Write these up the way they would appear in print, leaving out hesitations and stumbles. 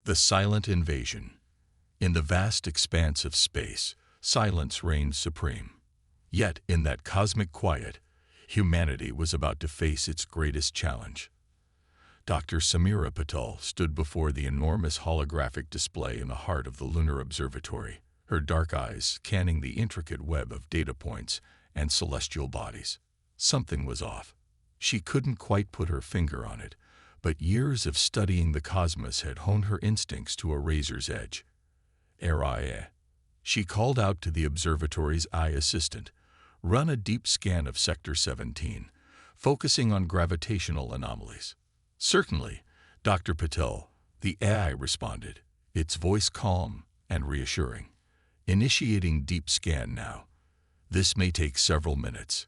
The silent invasion. In the vast expanse of space, silence reigned supreme. Yet, in that cosmic quiet, humanity was about to face its greatest challenge. Dr. Samira Patel stood before the enormous holographic display in the heart of the Lunar Observatory, her dark eyes scanning the intricate web of data points and celestial bodies. Something was off. She couldn't quite put her finger on it, but years of studying the cosmos had honed her instincts to a razor's edge. "HFY." She called out to the observatory's eye assistant, "Run a deep scan of Sector 17, focusing on gravitational anomalies." "Certainly, Dr. Patel," the AI responded, its voice calm and reassuring. "Initiating deep scan now. This may take several minutes."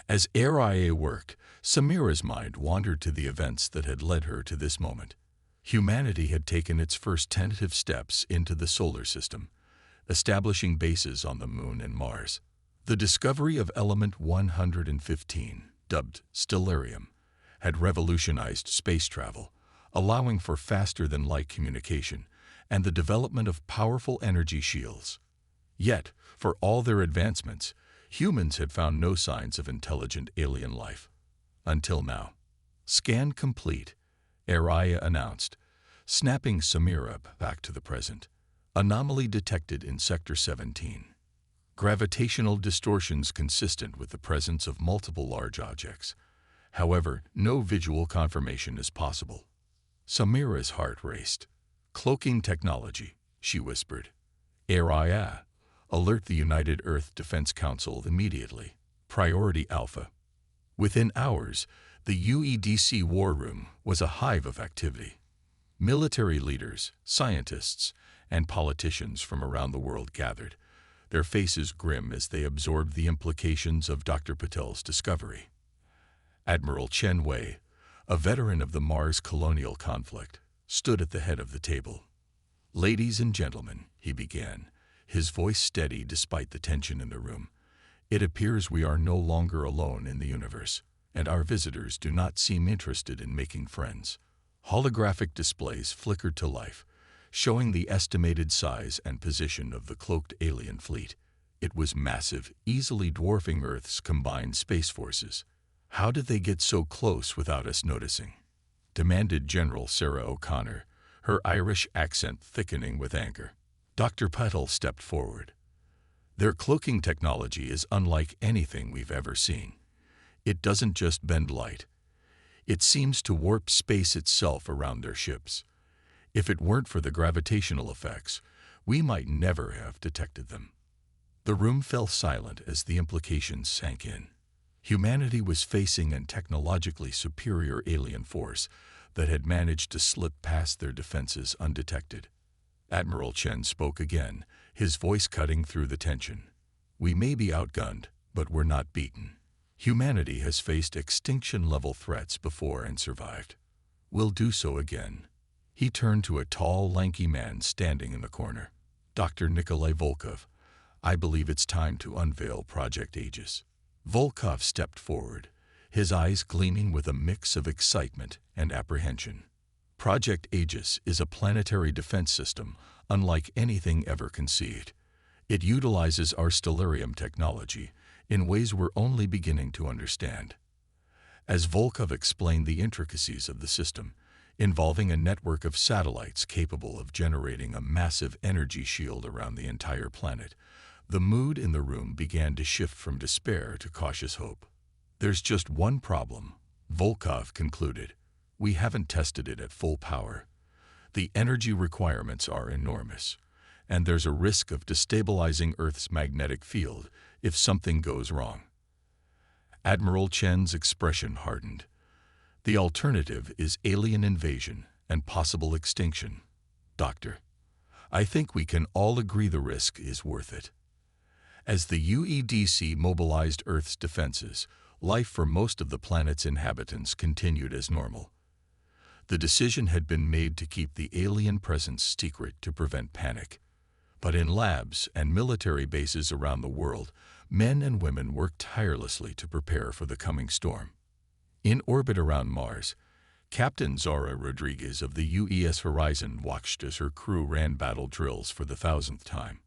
As HFY worked, Samira's mind wandered to the events that had led her to this moment. Humanity had taken its first tentative steps into the solar system, establishing bases on the Moon and Mars. The discovery of element 115, dubbed stellarium, had revolutionized space travel, allowing for faster-than-light communication and the development of powerful energy shields. Yet, for all their advancements, humans had found no signs of intelligent alien life. Until now. "Scan complete," Araya announced, snapping Samira back to the present. "Anomaly detected in Sector 17. Gravitational distortions consistent with the presence of multiple large objects. However, no visual confirmation is possible." Samira's heart raced. "Cloaking technology," she whispered. "Araya, alert the United Earth Defense Council immediately. Priority Alpha." Within hours, the UEDC war room was a hive of activity. Military leaders, scientists, and politicians from around the world gathered, their faces grim as they absorbed the implications of Dr. Patel's discovery. Admiral Chen Wei, a veteran of the Mars colonial conflict, stood at the head of the table. "Ladies and gentlemen," he began, his voice steady despite the tension in the room, "it appears we are no longer alone in the universe, and our visitors do not seem interested in making friends." Holographic displays flickered to life, showing the estimated size and position of the cloaked alien fleet. It was massive, easily dwarfing Earth's combined space forces. "How did they get so close without us noticing?" demanded General Sarah O'Connor, her Irish accent thickening with anger. Dr. Patel stepped forward. "Their cloaking technology is unlike anything we've ever seen. It doesn't just bend light. It seems to warp space itself around their ships. If it weren't for the gravitational effects, we might never have detected them." The room fell silent as the implications sank in. Humanity was facing a technologically superior alien force that had managed to slip past their defenses undetected. Admiral Chen spoke again, his voice cutting through the tension. "We may be outgunned, but we're not beaten. Humanity has faced extinction-level threats before and survived. We'll do so again." He turned to a tall, lanky man standing in the corner. "Dr. Nikolai Volkov, I believe it's time to unveil Project Aegis." Volkov stepped forward, his eyes gleaming with a mix of excitement and apprehension. "Project Aegis is a planetary defense system unlike anything ever conceived. It utilizes our stellarium technology in ways we're only beginning to understand." As Volkov explained the intricacies of the system, involving a network of satellites capable of generating a massive energy shield around the entire planet, the mood in the room began to shift from despair to cautious hope. "There's just one problem," Volkov concluded. "We haven't tested it at full power. The energy requirements are enormous, and there's a risk of destabilizing Earth's magnetic field if something goes wrong." Admiral Chen's expression hardened. "The alternative is alien invasion and possible extinction. Doctor, I think we can all agree the risk is worth it." As the UEDC mobilized Earth's defenses, life for most of the planet's inhabitants continued as normal. The decision had been made to keep the alien presence secret to prevent panic. But in labs and military bases around the world, men and women worked tirelessly to prepare for the coming storm. In orbit around Mars, Captain Zora Rodriguez of the UES Horizon watched as her crew ran battle drills for the 1,000th time.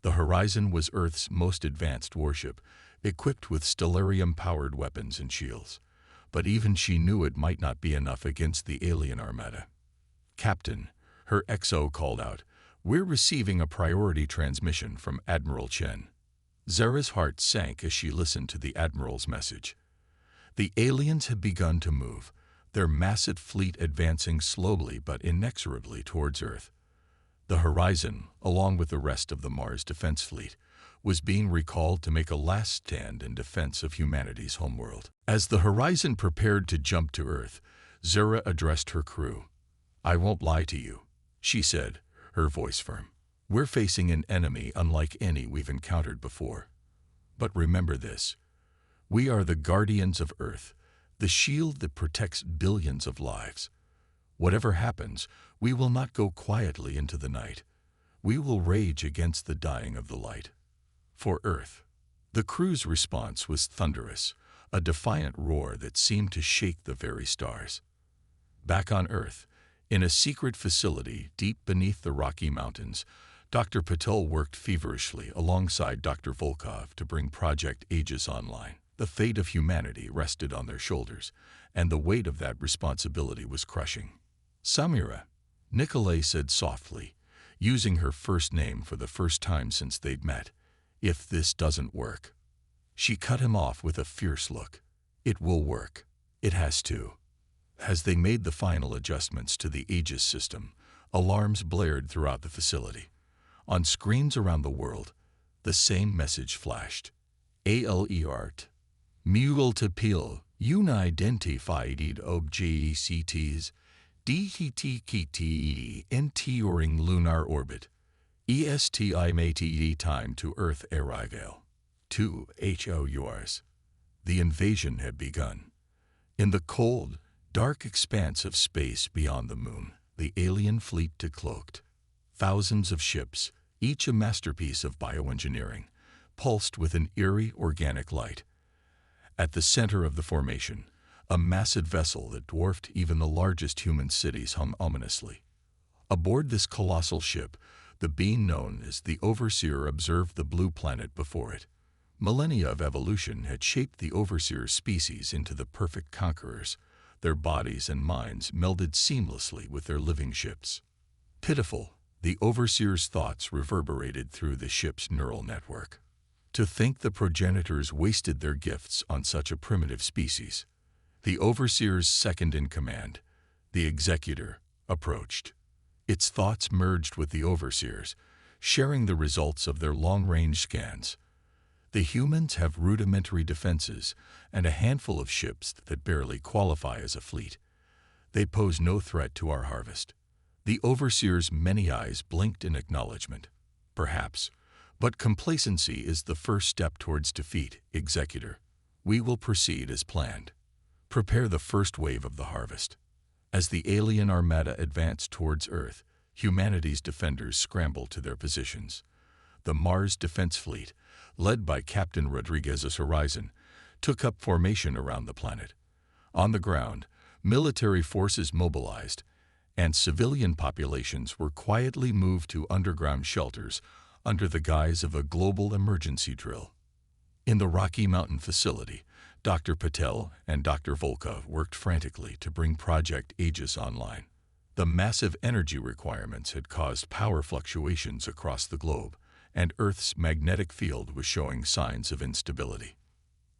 The Horizon was Earth's most advanced warship, equipped with stellarium-powered weapons and shields. But even she knew it might not be enough against the alien armada. "Captain," her XO called out, "we're receiving a priority transmission from Admiral Chen." Zara's heart sank as she listened to the Admiral's message. The aliens had begun to move, their massive fleet advancing slowly but inexorably towards Earth. The Horizon, along with the rest of the Mars Defense Fleet, was being recalled to make a last stand in defense of humanity's homeworld. As the Horizon prepared to jump to Earth, Zara addressed her crew. "I won't lie to you," she said, her voice firm. "We're facing an enemy unlike any we've encountered before. But remember this. We are the guardians of Earth, the shield that protects billions of lives. Whatever happens, we will not go quietly into the night. We will rage against the dying of the light. For Earth." The crew's response was thunderous, a defiant roar that seemed to shake the very stars. Back on Earth, in a secret facility deep beneath the Rocky Mountains, Dr. Patel worked feverishly alongside Dr. Volkov to bring Project Aegis online. The fate of humanity rested on their shoulders, and the weight of that responsibility was crushing. "Samira," Nikolai said softly, using her first name for the first time since they'd met, "if this doesn't work." She cut him off with a fierce look. "It will work. It has to." As they made the final adjustments to the Aegis system, alarms blared throughout the facility. On screens around the world, the same message flashed. "ALERT. Multiple unidentified objects DTKT entering lunar orbit. Estimated time to Earth arrival. 2 hours." The invasion had begun. In the cold, dark expanse of space beyond the moon, the alien fleet decloaked. Thousands of ships, each a masterpiece of bioengineering, pulsed with an eerie organic light. At the center of the formation, a massive vessel that dwarfed even the largest human cities hung ominously. Aboard this colossal ship, the being known as the Overseer observed the blue planet before it. Millennia of evolution had shaped the Overseer's species into the perfect conquerors, their bodies and minds melded seamlessly with their living ships. Pitiful, the Overseer's thoughts reverberated through the ship's neural network. To think the progenitors wasted their gifts on such a primitive species. The Overseer's second-in-command, the Executor, approached. Its thoughts merged with the Overseer's, sharing the results of their long-range scans. The humans have rudimentary defenses and a handful of ships that barely qualify as a fleet. They pose no threat to our harvest. The Overseer's many eyes blinked in acknowledgement. Perhaps, but complacency is the first step towards defeat, Executor. We will proceed as planned. Prepare the first wave of the harvest. As the alien armada advanced towards Earth, humanity's defenders scrambled to their positions. The Mars Defense Fleet, led by Captain Rodriguez's Horizon, took up formation around the planet. On the ground, military forces mobilized, and civilian populations were quietly moved to underground shelters under the guise of a global emergency drill. In the Rocky Mountain facility, Dr. Patel and Dr. Volkov worked frantically to bring Project Aegis online. The massive energy requirements had caused power fluctuations across the globe, and Earth's magnetic field was showing signs of instability.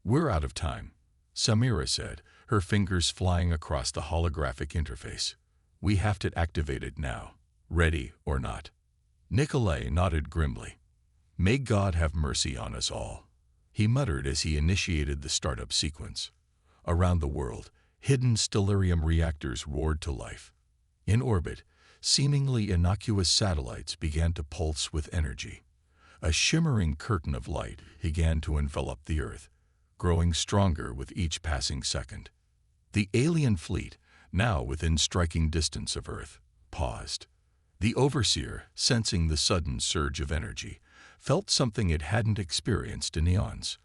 "We're out of time," Samira said, her fingers flying across the holographic interface. "We have to activate it now, ready or not." Nikolai nodded grimly. "May God have mercy on us all," he muttered as he initiated the startup sequence. Around the world, hidden stellarium reactors roared to life. In orbit, seemingly innocuous satellites began to pulse with energy. A shimmering curtain of light began to envelop the Earth, growing stronger with each passing second. The alien fleet, now within striking distance of Earth, paused. The Overseer, sensing the sudden surge of energy, felt something it hadn't experienced in eons: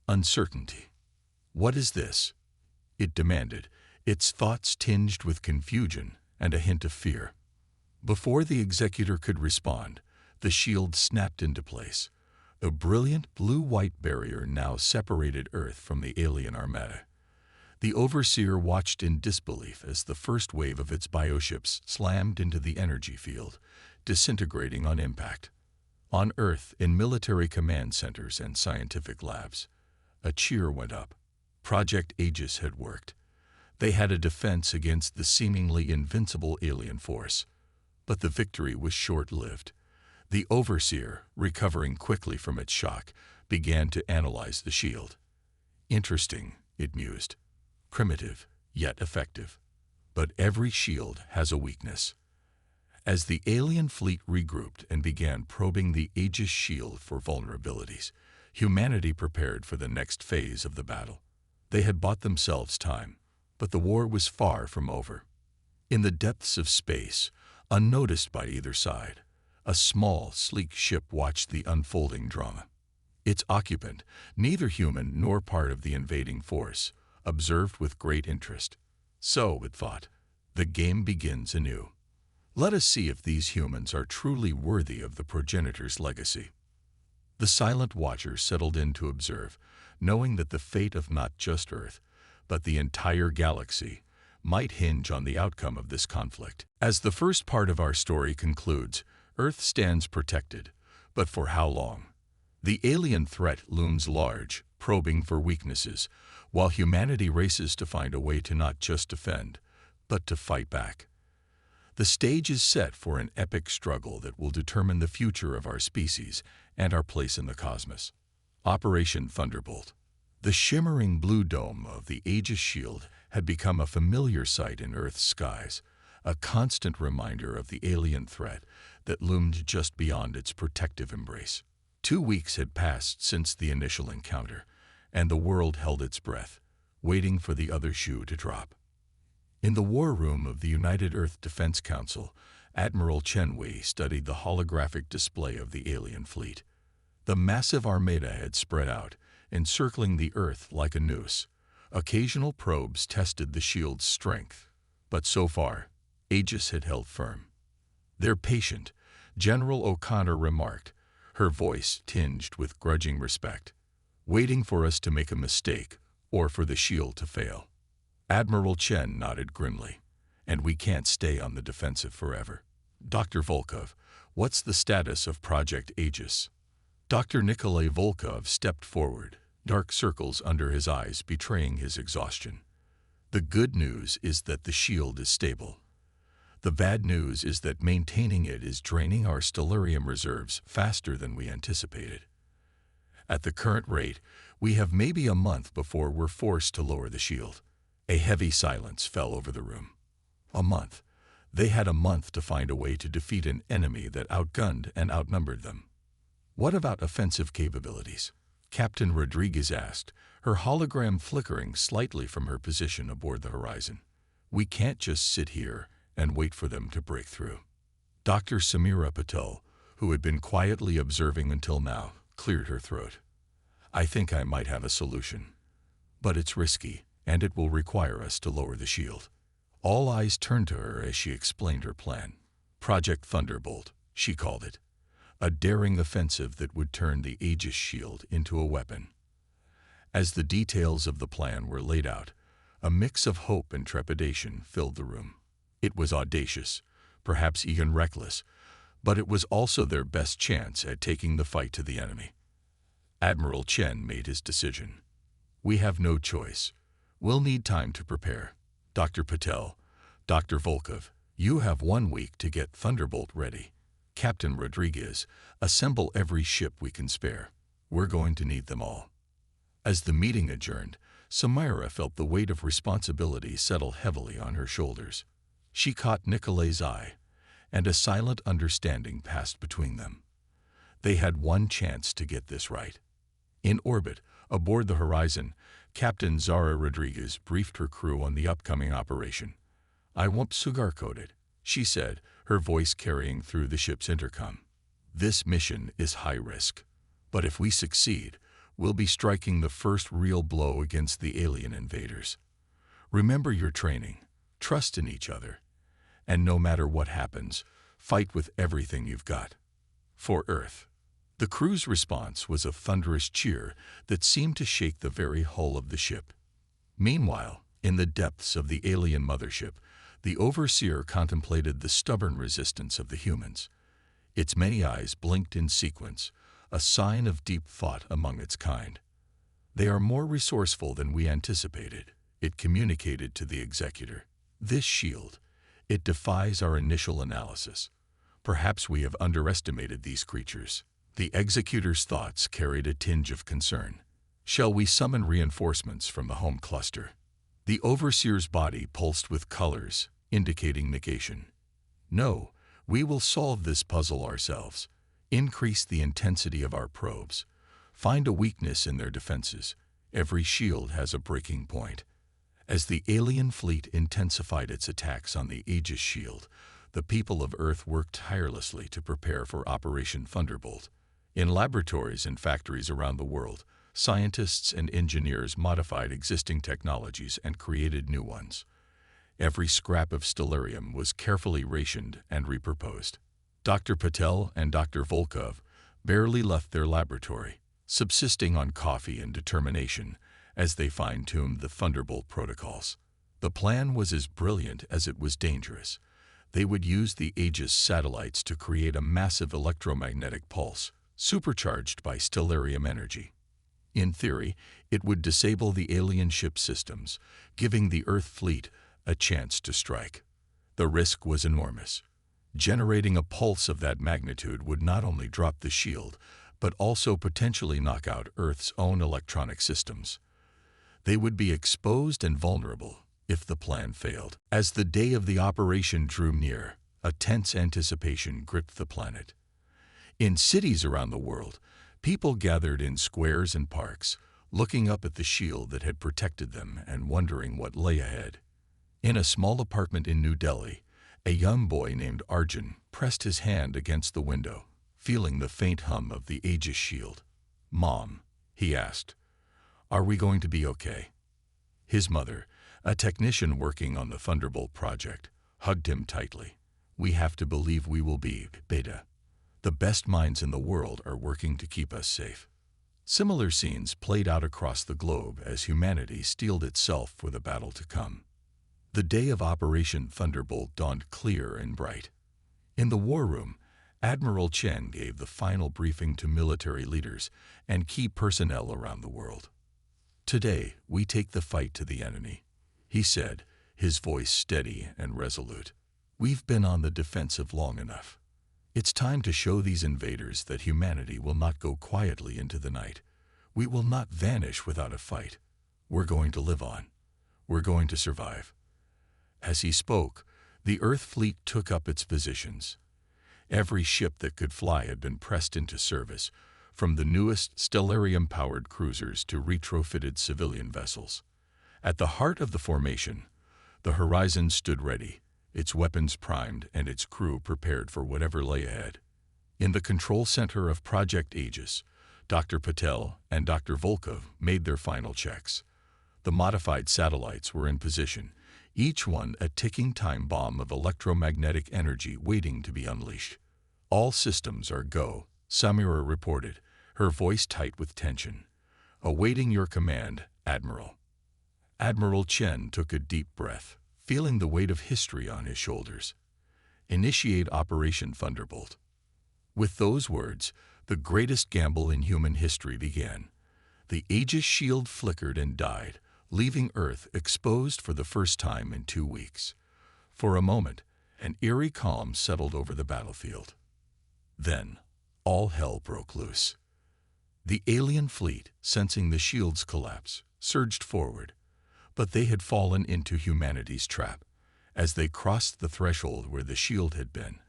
uncertainty. "What is this?" it demanded, its thoughts tinged with confusion and a hint of fear. Before the executor could respond, the shield snapped into place. A brilliant blue-white barrier now separated Earth from the alien armada. The overseer watched in disbelief as the first wave of its bioships slammed into the energy field, disintegrating on impact. On Earth, in military command centers and scientific labs, a cheer went up. Project Aegis had worked. They had a defense against the seemingly invincible alien force. But the victory was short-lived. The overseer, recovering quickly from its shock, began to analyze the shield. Interesting, it mused. Primitive, yet effective. But every shield has a weakness. As the alien fleet regrouped and began probing the Aegis shield for vulnerabilities, humanity prepared for the next phase of the battle. They had bought themselves time, but the war was far from over. In the depths of space, unnoticed by either side, a small, sleek ship watched the unfolding drama. Its occupant, neither human nor part of the invading force, observed with great interest. So, it thought, the game begins anew. Let us see if these humans are truly worthy of the progenitor's legacy. The silent watchers settled in to observe, knowing that the fate of not just Earth, but the entire galaxy, might hinge on the outcome of this conflict. As the first part of our story concludes, Earth stands protected, but for how long? The alien threat looms large, probing for weaknesses, while humanity races to find a way to not just defend, but to fight back. The stage is set for an epic struggle that will determine the future of our species and our place in the cosmos. Operation Thunderbolt. The shimmering blue dome of the Aegis shield had become a familiar sight in Earth's skies, a constant reminder of the alien threat that loomed just beyond its protective embrace. 2 weeks had passed since the initial encounter, and the world held its breath, waiting for the other shoe to drop. In the war room of the United Earth Defense Council, Admiral Chen Wei studied the holographic display of the alien fleet. The massive armada had spread out, encircling the Earth like a noose. Occasional probes tested the shield's strength, but so far, Aegis had held firm. "They're patient," General O'Connor remarked, her voice tinged with grudging respect, "waiting for us to make a mistake or for the shield to fail." Admiral Chen nodded grimly. "And we can't stay on the defensive forever." "Dr. Volkov, what's the status of Project Aegis?" Dr. Nikolai Volkov stepped forward, dark circles under his eyes betraying his exhaustion. "The good news is that the shield is stable. The bad news is that maintaining it is draining our stellurium reserves faster than we anticipated. At the current rate, we have maybe a month before we're forced to lower the shield." A heavy silence fell over the room. A month. They had a month to find a way to defeat an enemy that outgunned and outnumbered them. "What about offensive capabilities?" Captain Rodriguez asked, her hologram flickering slightly from her position aboard the horizon. "We can't just sit here and wait for them to break through." Dr. Samira Patel, who had been quietly observing until now, cleared her throat. "I think I might have a solution. But it's risky, and it will require us to lower the shield." All eyes turned to her as she explained her plan. Project Thunderbolt, she called it. A daring offensive that would turn the Aegis shield into a weapon. As the details of the plan were laid out, a mix of hope and trepidation filled the room. It was audacious, perhaps even reckless, but it was also their best chance at taking the fight to the enemy. Admiral Chen made his decision. "We have no choice. We'll need time to prepare. Dr. Patel, Dr. Volkov, you have 1 week to get Thunderbolt ready. Captain Rodriguez, assemble every ship we can spare. We're going to need them all." As the meeting adjourned, Samira felt the weight of responsibility settle heavily on her shoulders. She caught Nikolai's eye, and a silent understanding passed between them. They had one chance to get this right. In orbit, aboard the horizon, Captain Zara Rodriguez briefed her crew on the upcoming operation. "I won't sugarcoat," she said, her voice carrying through the ship's intercom. "This mission is high risk, but if we succeed, we'll be striking the first real blow against the alien invaders. Remember your training, trust in each other, and no matter what happens, fight with everything you've got. For Earth. The crew's response was a thunderous cheer that seemed to shake the very hull of the ship. Meanwhile, in the depths of the alien mothership, the overseer contemplated the stubborn resistance of the humans. Its many eyes blinked in sequence, a sign of deep thought among its kind. They are more resourceful than we anticipated, it communicated to the executor. This shield, it defies our initial analysis. Perhaps we have underestimated these creatures. The executor's thoughts carried a tinge of concern. Shall we summon reinforcements from the home cluster? The overseer's body pulsed with colors, indicating negation. No, we will solve this puzzle ourselves. Increase the intensity of our probes. Find a weakness in their defenses. Every shield has a breaking point. As the alien fleet intensified its attacks on the Aegis shield, the people of Earth worked tirelessly to prepare for Operation Thunderbolt. In laboratories and factories around the world, scientists and engineers modified existing technologies and created new ones. Every scrap of stellarium was carefully rationed and repurposed. Dr. Patel and Dr. Volkov barely left their laboratory, subsisting on coffee and determination as they fine-tuned the Thunderbolt protocols. The plan was as brilliant as it was dangerous. They would use the Aegis satellites to create a massive electromagnetic pulse, supercharged by stellarium energy. In theory, it would disable the alien ship systems, giving the Earth fleet a chance to strike. The risk was enormous. Generating a pulse of that magnitude would not only drop the shield, but also potentially knock out Earth's own electronic systems. They would be exposed and vulnerable if the plan failed. As the day of the operation drew near, a tense anticipation gripped the planet. In cities around the world, people gathered in squares and parks, looking up at the shield that had protected them and wondering what lay ahead. In a small apartment in New Delhi, a young boy named Arjun pressed his hand against the window, feeling the faint hum of the Aegis shield. "Mom," he asked, "are we going to be okay?" His mother, a technician working on the Thunderbolt project, hugged him tightly. "We have to believe we will be, Beta. The best minds in the world are working to keep us safe." Similar scenes played out across the globe as humanity steeled itself for the battle to come. The day of Operation Thunderbolt dawned clear and bright. In the war room, Admiral Chen gave the final briefing to military leaders and key personnel around the world. "Today, we take the fight to the enemy," he said, his voice steady and resolute. "We've been on the defensive long enough. It's time to show these invaders that humanity will not go quietly into the night. We will not vanish without a fight. We're going to live on. We're going to survive." As he spoke, the Earth fleet took up its positions. Every ship that could fly had been pressed into service, from the newest stellarium-powered cruisers to retrofitted civilian vessels. At the heart of the formation, the Horizon stood ready, its weapons primed and its crew prepared for whatever lay ahead. In the control center of Project Aegis, Dr. Patel and Dr. Volkov made their final checks. The modified satellites were in position, each one a ticking time bomb of electromagnetic energy waiting to be unleashed. "All systems are go," Samira reported, her voice tight with tension. "Awaiting your command, Admiral." Admiral Chen took a deep breath, feeling the weight of history on his shoulders. "Initiate Operation Thunderbolt." With those words, the greatest gamble in human history began. The Aegis shield flickered and died, leaving Earth exposed for the first time in 2 weeks. For a moment, an eerie calm settled over the battlefield. Then, all hell broke loose. The alien fleet, sensing the shield's collapse, surged forward, but they had fallen into humanity's trap. As they crossed the threshold where the shield had been,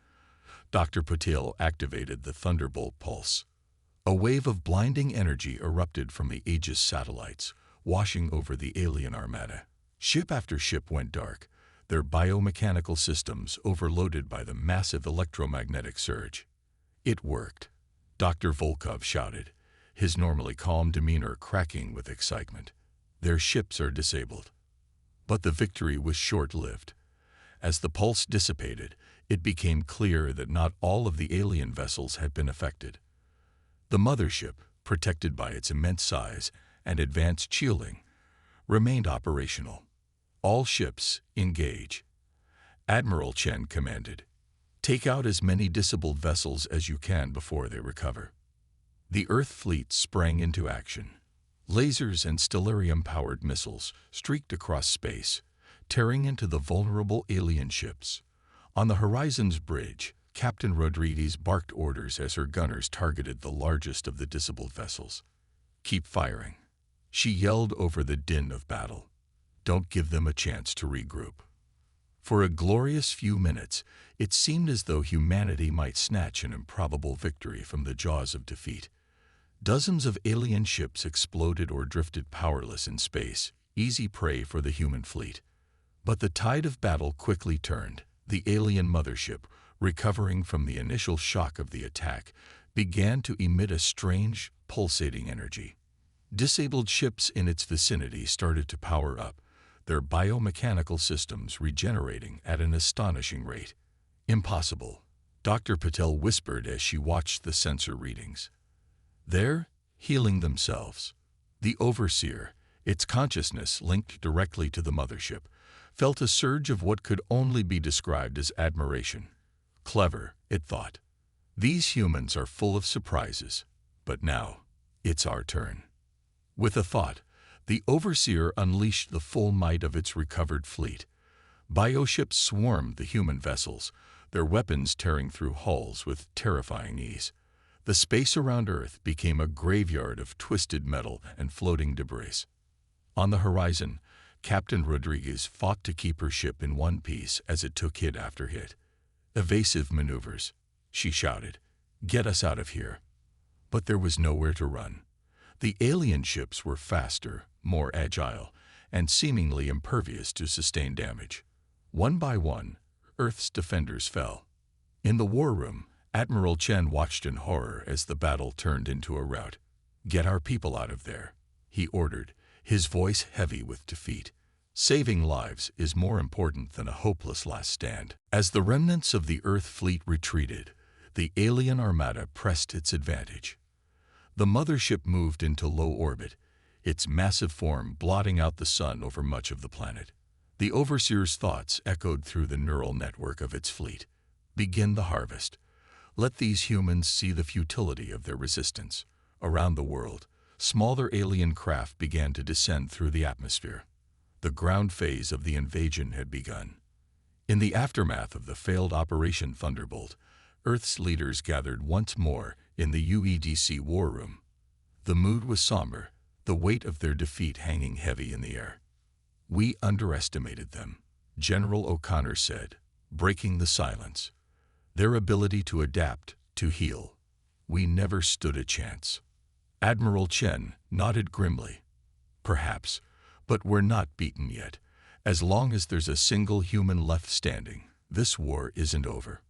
Dr. Patel activated the Thunderbolt pulse. A wave of blinding energy erupted from the Aegis satellites, washing over the alien armada. Ship after ship went dark, their biomechanical systems overloaded by the massive electromagnetic surge. "It worked," Dr. Volkov shouted, his normally calm demeanor cracking with excitement. "Their ships are disabled." But the victory was short-lived. As the pulse dissipated, it became clear that not all of the alien vessels had been affected. The mothership, protected by its immense size and advanced shielding, remained operational. All ships engage. Admiral Chen commanded. Take out as many disabled vessels as you can before they recover. The Earth fleet sprang into action. Lasers and stellarium-powered missiles streaked across space, tearing into the vulnerable alien ships. On the Horizon's bridge, Captain Rodriguez barked orders as her gunners targeted the largest of the disabled vessels. Keep firing, she yelled over the din of battle. Don't give them a chance to regroup. For a glorious few minutes, it seemed as though humanity might snatch an improbable victory from the jaws of defeat. Dozens of alien ships exploded or drifted powerless in space, easy prey for the human fleet. But the tide of battle quickly turned. The alien mothership, recovering from the initial shock of the attack, began to emit a strange, pulsating energy. Disabled ships in its vicinity started to power up, their biomechanical systems regenerating at an astonishing rate. Impossible, Dr. Patel whispered as she watched the sensor readings. They're healing themselves. The overseer, its consciousness linked directly to the mothership, felt a surge of what could only be described as admiration. Clever, it thought. These humans are full of surprises, but now it's our turn. With a thought, the overseer unleashed the full might of its recovered fleet. Bioships swarmed the human vessels, their weapons tearing through hulls with terrifying ease. The space around Earth became a graveyard of twisted metal and floating debris. On the horizon, Captain Rodriguez fought to keep her ship in one piece as it took hit after hit. Evasive maneuvers, she shouted. Get us out of here. But there was nowhere to run. The alien ships were faster, more agile, and seemingly impervious to sustained damage. One by one, Earth's defenders fell. In the war room, Admiral Chen watched in horror as the battle turned into a rout. Get our people out of there, he ordered, his voice heavy with defeat. Saving lives is more important than a hopeless last stand. As the remnants of the Earth fleet retreated, the alien armada pressed its advantage. The mothership moved into low orbit, its massive form blotting out the sun over much of the planet. The overseer's thoughts echoed through the neural network of its fleet. Begin the harvest. Let these humans see the futility of their resistance. Around the world, smaller alien craft began to descend through the atmosphere. The ground phase of the invasion had begun. In the aftermath of the failed Operation Thunderbolt, Earth's leaders gathered once more in the UEDC war room. The mood was somber, the weight of their defeat hanging heavy in the air. We underestimated them, General O'Connor said, breaking the silence. Their ability to adapt, to heal. We never stood a chance. Admiral Chen nodded grimly. Perhaps, but we're not beaten yet. As long as there's a single human left standing, this war isn't over.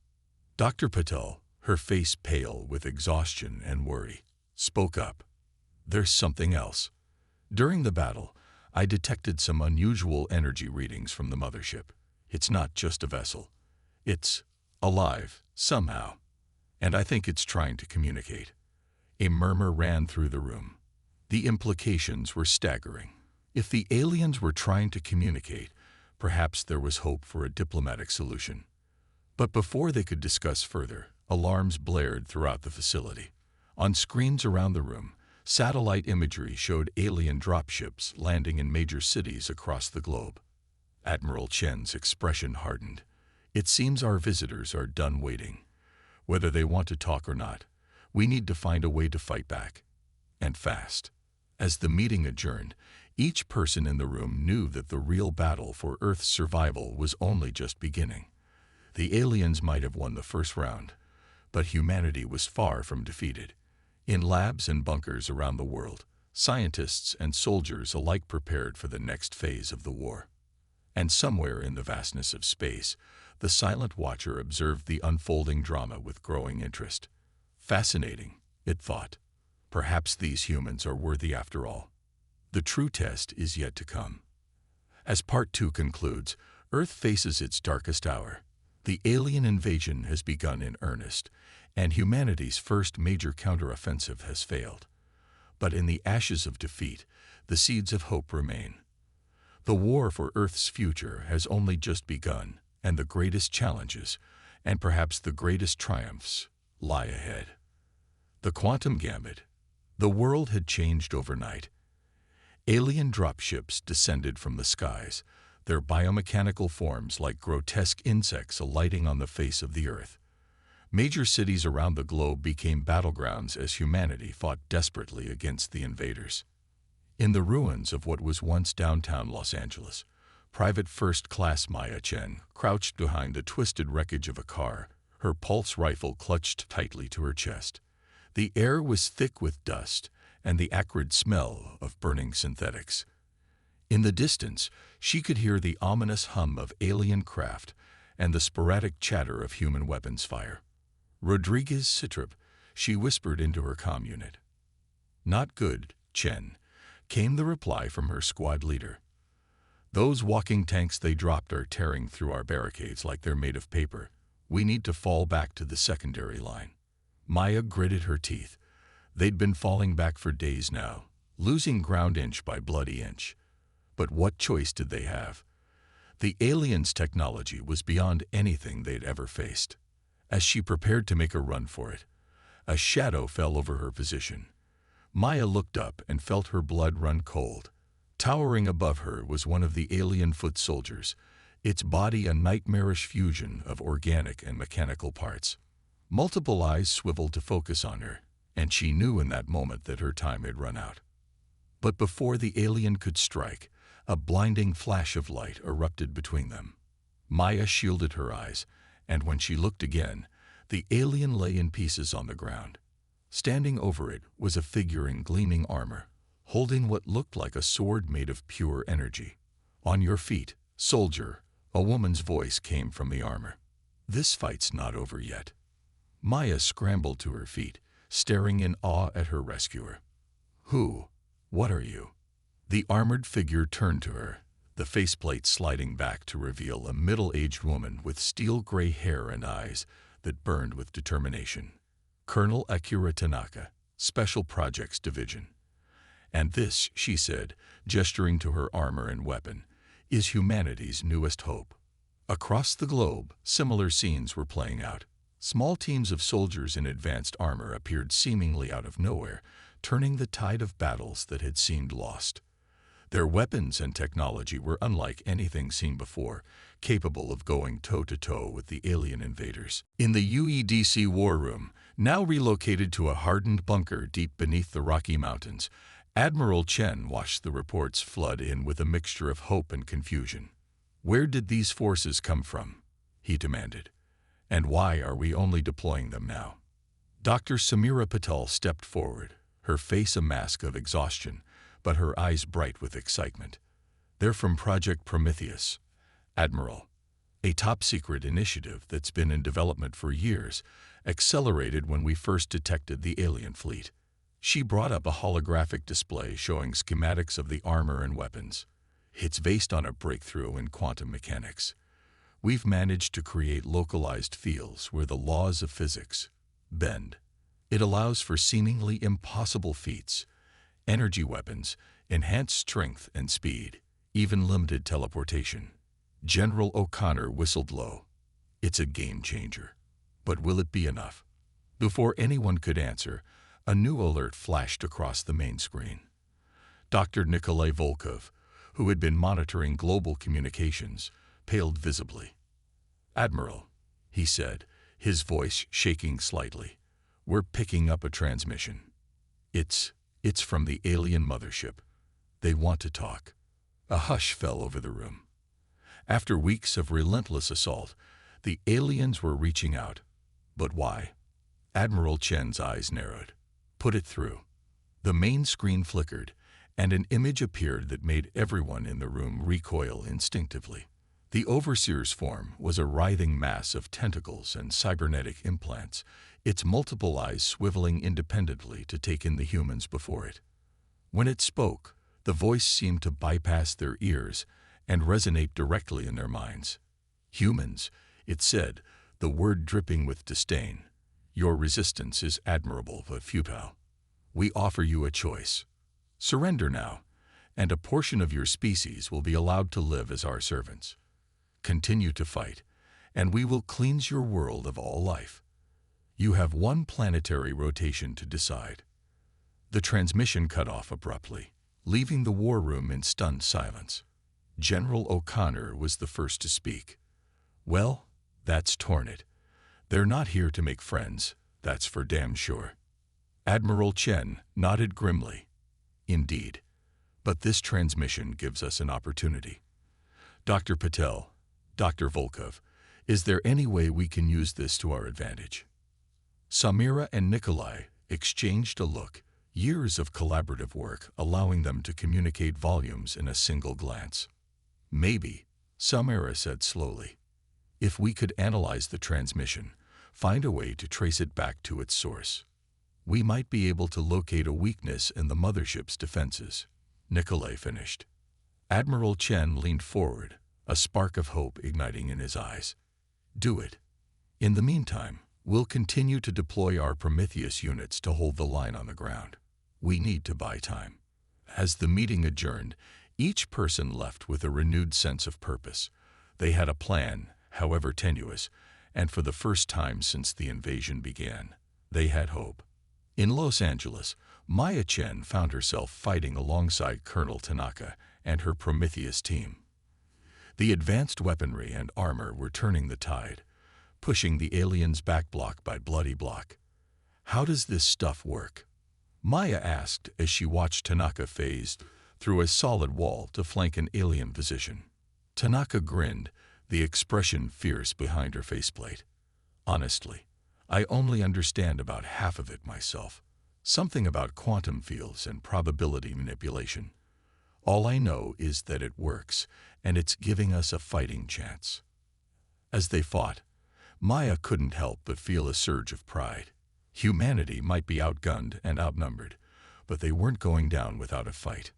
Dr. Patel, her face pale with exhaustion and worry, spoke up. There's something else. During the battle, I detected some unusual energy readings from the mothership. It's not just a vessel. It's alive, somehow. And I think it's trying to communicate. A murmur ran through the room. The implications were staggering. If the aliens were trying to communicate, perhaps there was hope for a diplomatic solution. But before they could discuss further, alarms blared throughout the facility. On screens around the room, satellite imagery showed alien dropships landing in major cities across the globe. Admiral Chen's expression hardened. It seems our visitors are done waiting. Whether they want to talk or not, we need to find a way to fight back. And fast. As the meeting adjourned, each person in the room knew that the real battle for Earth's survival was only just beginning. The aliens might have won the first round, but humanity was far from defeated. In labs and bunkers around the world, scientists and soldiers alike prepared for the next phase of the war. And somewhere in the vastness of space, the silent watcher observed the unfolding drama with growing interest. Fascinating, it thought. Perhaps these humans are worthy after all. The true test is yet to come. As Part 2 concludes, Earth faces its darkest hour. The alien invasion has begun in earnest, and humanity's first major counteroffensive has failed. But in the ashes of defeat, the seeds of hope remain. The war for Earth's future has only just begun, and the greatest challenges, and perhaps the greatest triumphs, lie ahead. The quantum gambit. The world had changed overnight. Alien dropships descended from the skies, their biomechanical forms like grotesque insects alighting on the face of the Earth. Major cities around the globe became battlegrounds as humanity fought desperately against the invaders. In the ruins of what was once downtown Los Angeles, Private First Class Maya Chen crouched behind the twisted wreckage of a car, her pulse rifle clutched tightly to her chest. The air was thick with dust and the acrid smell of burning synthetics. In the distance, she could hear the ominous hum of alien craft and the sporadic chatter of human weapons fire. Rodriguez Citrip, she whispered into her comm unit. "Not good, Chen," came the reply from her squad leader. "Those walking tanks they dropped are tearing through our barricades like they're made of paper. We need to fall back to the secondary line." Maya gritted her teeth. They'd been falling back for days now, losing ground inch by bloody inch. But what choice did they have? The aliens' technology was beyond anything they'd ever faced. As she prepared to make a run for it, a shadow fell over her position. Maya looked up and felt her blood run cold. Towering above her was one of the alien foot soldiers, its body a nightmarish fusion of organic and mechanical parts. Multiple eyes swiveled to focus on her, and she knew in that moment that her time had run out. But before the alien could strike, a blinding flash of light erupted between them. Maya shielded her eyes, and when she looked again, the alien lay in pieces on the ground. Standing over it was a figure in gleaming armor, holding what looked like a sword made of pure energy. "On your feet, soldier," a woman's voice came from the armor. "This fight's not over yet." Maya scrambled to her feet, staring in awe at her rescuer. "Who? What are you?" The armored figure turned to her, the faceplate sliding back to reveal a middle-aged woman with steel-gray hair and eyes that burned with determination. "Colonel Akira Tanaka, Special Projects Division. And this," she said, gesturing to her armor and weapon, "is humanity's newest hope." Across the globe, similar scenes were playing out. Small teams of soldiers in advanced armor appeared seemingly out of nowhere, turning the tide of battles that had seemed lost. Their weapons and technology were unlike anything seen before, capable of going toe-to-toe with the alien invaders. In the UEDC war room, now relocated to a hardened bunker deep beneath the Rocky Mountains, Admiral Chen watched the reports flood in with a mixture of hope and confusion. "Where did these forces come from?" he demanded. "And why are we only deploying them now?" Dr. Samira Patel stepped forward, her face a mask of exhaustion, but her eyes bright with excitement. "They're from Project Prometheus, Admiral, a top-secret initiative that's been in development for years, accelerated when we first detected the alien fleet." She brought up a holographic display showing schematics of the armor and weapons. "It's based on a breakthrough in quantum mechanics. We've managed to create localized fields where the laws of physics bend. It allows for seemingly impossible feats, energy weapons, enhanced strength and speed, even limited teleportation." General O'Connor whistled low. "It's a game changer. But will it be enough?" Before anyone could answer, a new alert flashed across the main screen. Dr. Nikolai Volkov, who had been monitoring global communications, paled visibly. "Admiral," he said, his voice shaking slightly, "we're picking up a transmission. It's from the alien mothership. They want to talk." A hush fell over the room. After weeks of relentless assault, the aliens were reaching out. But why? Admiral Chen's eyes narrowed. "Put it through." The main screen flickered, and an image appeared that made everyone in the room recoil instinctively. The Overseer's form was a writhing mass of tentacles and cybernetic implants, its multiple eyes swiveling independently to take in the humans before it. When it spoke, the voice seemed to bypass their ears and resonate directly in their minds. Humans, it said, the word dripping with disdain. Your resistance is admirable but futile. We offer you a choice. Surrender now, and a portion of your species will be allowed to live as our servants. Continue to fight, and we will cleanse your world of all life. You have one planetary rotation to decide. The transmission cut off abruptly, leaving the war room in stunned silence. General O'Connor was the first to speak. Well, that's torn it. They're not here to make friends, that's for damn sure. Admiral Chen nodded grimly. Indeed. But this transmission gives us an opportunity. Dr. Patel, Dr. Volkov, is there any way we can use this to our advantage? Samira and Nikolai exchanged a look, years of collaborative work allowing them to communicate volumes in a single glance. Maybe, Samira said slowly. If we could analyze the transmission, find a way to trace it back to its source, we might be able to locate a weakness in the mothership's defenses. Nikolai finished. Admiral Chen leaned forward, a spark of hope igniting in his eyes. Do it. In the meantime, we'll continue to deploy our Prometheus units to hold the line on the ground. We need to buy time. As the meeting adjourned, each person left with a renewed sense of purpose. They had a plan, however tenuous, and for the first time since the invasion began, they had hope. In Los Angeles, Maya Chen found herself fighting alongside Colonel Tanaka and her Prometheus team. The advanced weaponry and armor were turning the tide, pushing the aliens back block by bloody block. How does this stuff work? Maya asked as she watched Tanaka phase through a solid wall to flank an alien position. Tanaka grinned, the expression fierce behind her faceplate. Honestly, I only understand about half of it myself. Something about quantum fields and probability manipulation. All I know is that it works, and it's giving us a fighting chance. As they fought, Maya couldn't help but feel a surge of pride. Humanity might be outgunned and outnumbered, but they weren't going down without a fight.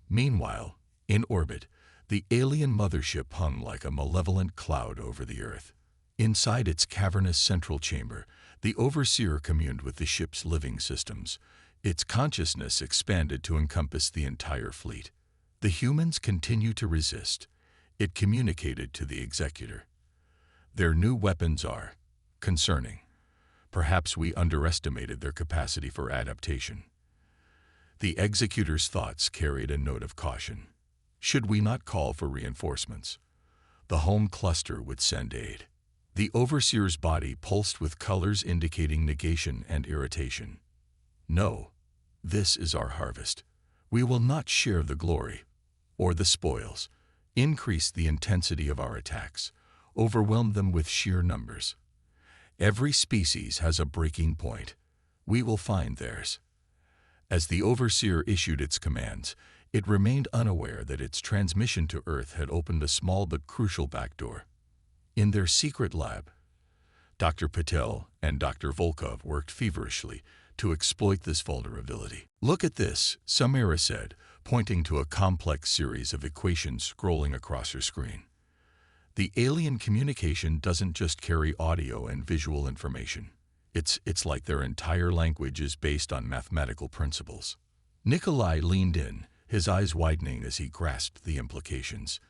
Meanwhile, in orbit, the alien mothership hung like a malevolent cloud over the Earth. Inside its cavernous central chamber, the Overseer communed with the ship's living systems. Its consciousness expanded to encompass the entire fleet. The humans continued to resist. It communicated to the Executor. Their new weapons are concerning. Perhaps we underestimated their capacity for adaptation. The Executor's thoughts carried a note of caution. Should we not call for reinforcements? The home cluster would send aid. The Overseer's body pulsed with colors indicating negation and irritation. No, this is our harvest. We will not share the glory or the spoils. Increase the intensity of our attacks. Overwhelm them with sheer numbers. Every species has a breaking point. We will find theirs. As the Overseer issued its commands, it remained unaware that its transmission to Earth had opened a small but crucial backdoor. In their secret lab, Dr. Patel and Dr. Volkov worked feverishly to exploit this vulnerability. Look at this, Samira said, pointing to a complex series of equations scrolling across her screen. The alien communication doesn't just carry audio and visual information. It's like their entire language is based on mathematical principles. Nikolai leaned in, his eyes widening as he grasped the implications.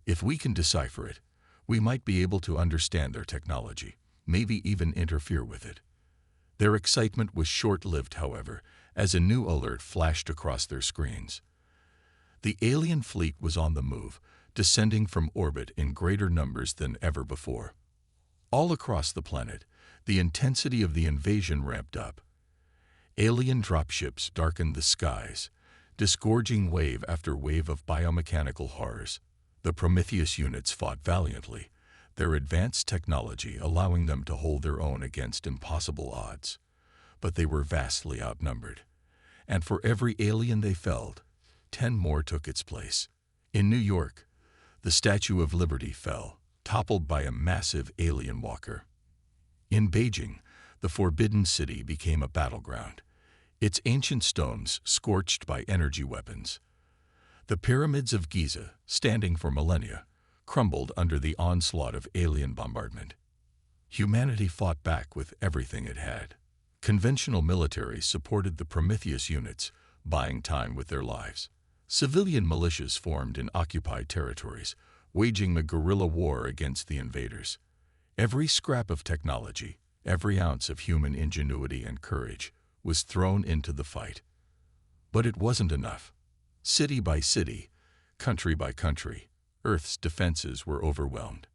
If we can decipher it, we might be able to understand their technology, maybe even interfere with it. Their excitement was short-lived, however, as a new alert flashed across their screens. The alien fleet was on the move, descending from orbit in greater numbers than ever before. All across the planet, the intensity of the invasion ramped up. Alien dropships darkened the skies, disgorging wave after wave of biomechanical horrors. The Prometheus units fought valiantly, their advanced technology allowing them to hold their own against impossible odds. But they were vastly outnumbered, and for every alien they felled, 10 more took its place. In New York, the Statue of Liberty fell, toppled by a massive alien walker. In Beijing, the Forbidden City became a battleground, its ancient stones scorched by energy weapons. The pyramids of Giza, standing for millennia, crumbled under the onslaught of alien bombardment. Humanity fought back with everything it had. Conventional militaries supported the Prometheus units, buying time with their lives. Civilian militias formed in occupied territories, waging a guerrilla war against the invaders. Every scrap of technology, every ounce of human ingenuity and courage, was thrown into the fight. But it wasn't enough. City by city, country by country, Earth's defenses were overwhelmed.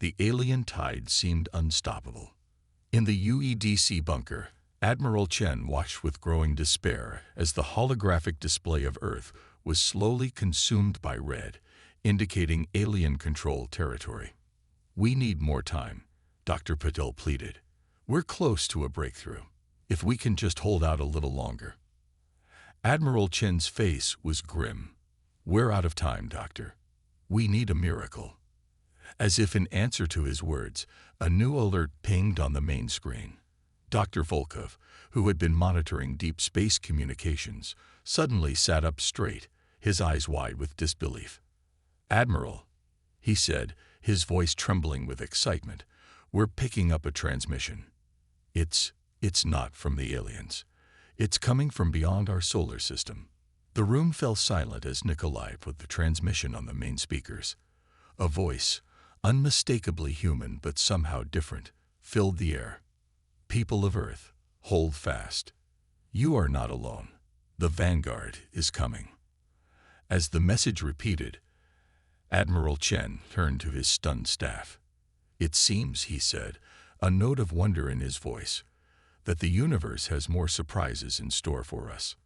The alien tide seemed unstoppable. In the UEDC bunker, Admiral Chen watched with growing despair as the holographic display of Earth was slowly consumed by red, indicating alien-controlled territory. "We need more time," Dr. Patel pleaded. "We're close to a breakthrough. If we can just hold out a little longer." Admiral Chen's face was grim. "We're out of time, Doctor. We need a miracle." As if in answer to his words, a new alert pinged on the main screen. Dr. Volkov, who had been monitoring deep space communications, suddenly sat up straight, his eyes wide with disbelief. "Admiral," he said, his voice trembling with excitement, "we're picking up a transmission. It's not from the aliens. It's coming from beyond our solar system." The room fell silent as Nikolai put the transmission on the main speakers. A voice, unmistakably human but somehow different, filled the air. "People of Earth, hold fast. You are not alone. The Vanguard is coming." As the message repeated, Admiral Chen turned to his stunned staff. "It seems," he said, a note of wonder in his voice, "that the universe has more surprises in store for us."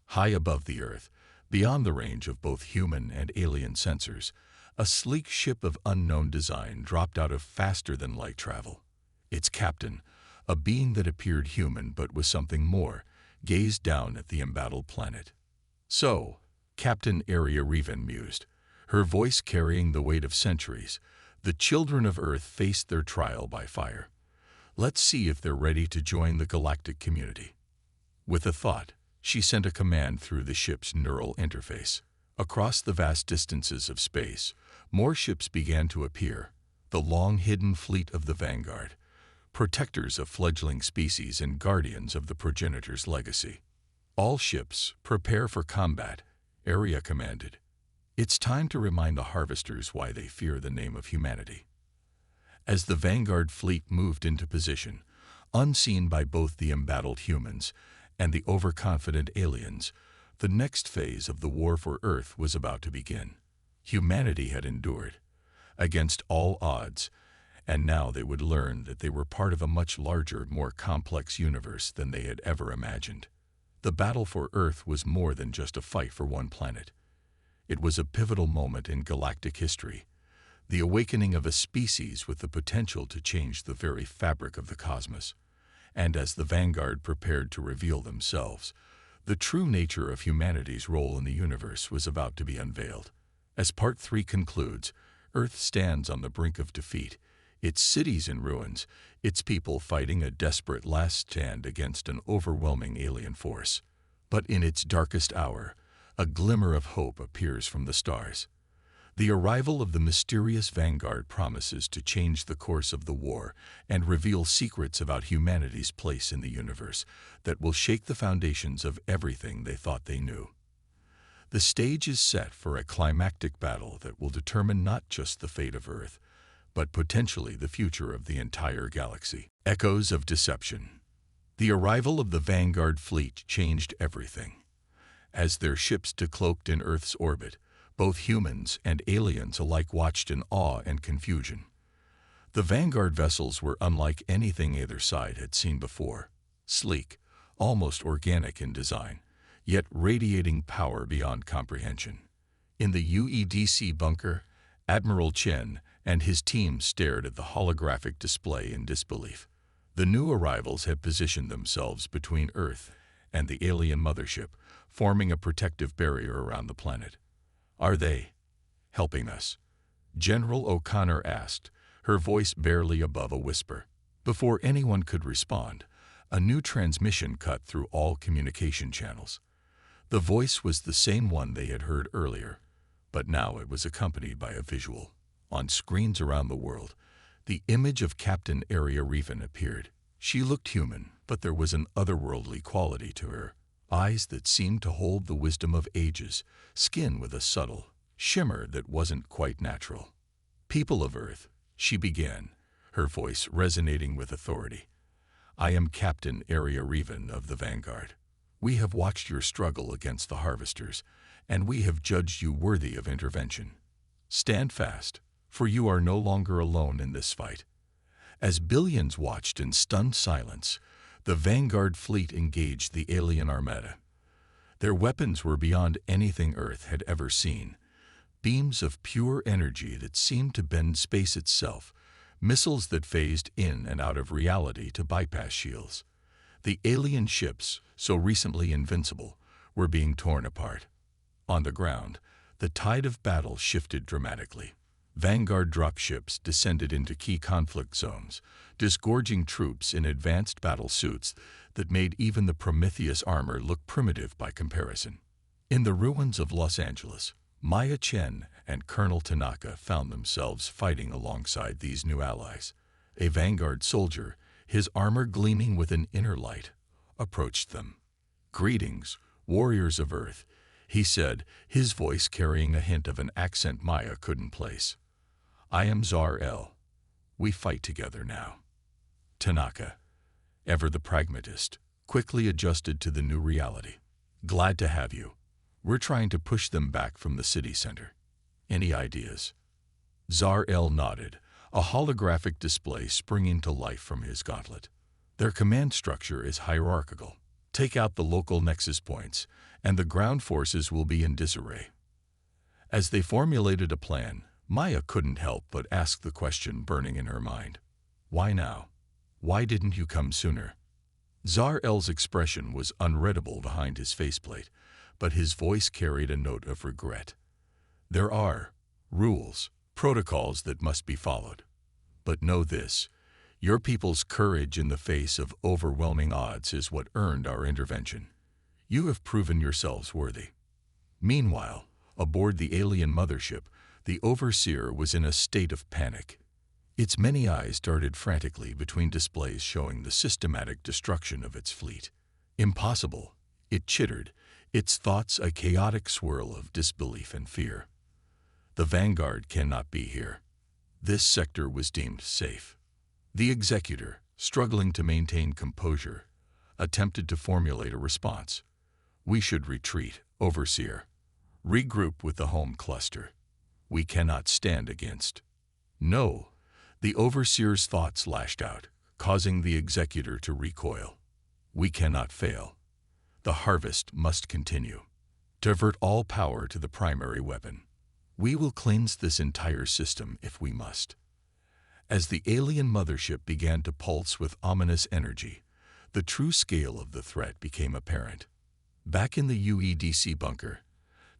High above the Earth, beyond the range of both human and alien sensors, a sleek ship of unknown design dropped out of faster-than-light travel. Its captain, a being that appeared human but was something more, gazed down at the embattled planet. "So," Captain Aria Revan mused, her voice carrying the weight of centuries, "the children of Earth faced their trial by fire. Let's see if they're ready to join the galactic community." With a thought, she sent a command through the ship's neural interface. Across the vast distances of space, more ships began to appear, the long-hidden fleet of the Vanguard, protectors of fledgling species and guardians of the progenitor's legacy. "All ships, prepare for combat," Aria commanded. "It's time to remind the harvesters why they fear the name of humanity." As the Vanguard fleet moved into position, unseen by both the embattled humans and the overconfident aliens, the next phase of the war for Earth was about to begin. Humanity had endured, against all odds, and now they would learn that they were part of a much larger, more complex universe than they had ever imagined. The battle for Earth was more than just a fight for one planet. It was a pivotal moment in galactic history, the awakening of a species with the potential to change the very fabric of the cosmos. And as the Vanguard prepared to reveal themselves, the true nature of humanity's role in the universe was about to be unveiled. As Part 3 concludes, Earth stands on the brink of defeat, its cities in ruins, its people fighting a desperate last stand against an overwhelming alien force. But in its darkest hour, a glimmer of hope appears from the stars. The arrival of the mysterious Vanguard promises to change the course of the war and reveal secrets about humanity's place in the universe that will shake the foundations of everything they thought they knew. The stage is set for a climactic battle that will determine not just the fate of Earth, but potentially the future of the entire galaxy. Echoes of deception. The arrival of the Vanguard fleet changed everything. As their ships decloaked in Earth's orbit, both humans and aliens alike watched in awe and confusion. The Vanguard vessels were unlike anything either side had seen before, sleek, almost organic in design, yet radiating power beyond comprehension. In the UEDC bunker, Admiral Chen and his team stared at the holographic display in disbelief. The new arrivals had positioned themselves between Earth and the alien mothership, forming a protective barrier around the planet. "Are they helping us?" General O'Connor asked, her voice barely above a whisper. Before anyone could respond, a new transmission cut through all communication channels. The voice was the same one they had heard earlier, But now it was accompanied by a visual. On screens around the world, the image of Captain Aria Revan appeared. She looked human, but there was an otherworldly quality to her. Eyes that seemed to hold the wisdom of ages, skin with a subtle shimmer that wasn't quite natural. "People of Earth," she began, her voice resonating with authority. "I am Captain Aria Revan of the Vanguard. We have watched your struggle against the Harvesters, and we have judged you worthy of intervention. Stand fast, for you are no longer alone in this fight." As billions watched in stunned silence, the Vanguard fleet engaged the alien armada. Their weapons were beyond anything Earth had ever seen. Beams of pure energy that seemed to bend space itself, missiles that phased in and out of reality to bypass shields. The alien ships, so recently invincible, were being torn apart. On the ground, the tide of battle shifted dramatically. Vanguard dropships descended into key conflict zones, disgorging troops in advanced battle suits that made even the Prometheus armor look primitive by comparison. In the ruins of Los Angeles, Maya Chen and Colonel Tanaka found themselves fighting alongside these new allies. A Vanguard soldier, his armor gleaming with an inner light, approached them. "Greetings, warriors of Earth," he said, his voice carrying a hint of an accent Maya couldn't place. "I am Zar-El. We fight together now." Tanaka, ever the pragmatist, quickly adjusted to the new reality. "Glad to have you. We're trying to push them back from the city center. Any ideas?" Zar-El nodded, a holographic display springing to life from his gauntlet. "Their command structure is hierarchical. Take out the local nexus points, and the ground forces will be in disarray." As they formulated a plan, Maya couldn't help but ask the question burning in her mind. "Why now? Why didn't you come sooner?" Zar-El's expression was unreadable behind his faceplate, but his voice carried a note of regret. "There are rules, protocols that must be followed. But know this, your people's courage in the face of overwhelming odds is what earned our intervention. You have proven yourselves worthy." Meanwhile, aboard the alien mothership, the Overseer was in a state of panic. Its many eyes darted frantically between displays showing the systematic destruction of its fleet. "Impossible," it chittered, its thoughts a chaotic swirl of disbelief and fear. "The Vanguard cannot be here. This sector was deemed safe." The Executor, struggling to maintain composure, attempted to formulate a response. "We should retreat, Overseer. Regroup with the home cluster. We cannot stand against." "No," the Overseer's thoughts lashed out, causing the Executor to recoil. "We cannot fail. The harvest must continue. Divert all power to the primary weapon. We will cleanse this entire system if we must." As the alien mothership began to pulse with ominous energy, the true scale of the threat became apparent. Back in the UEDC bunker,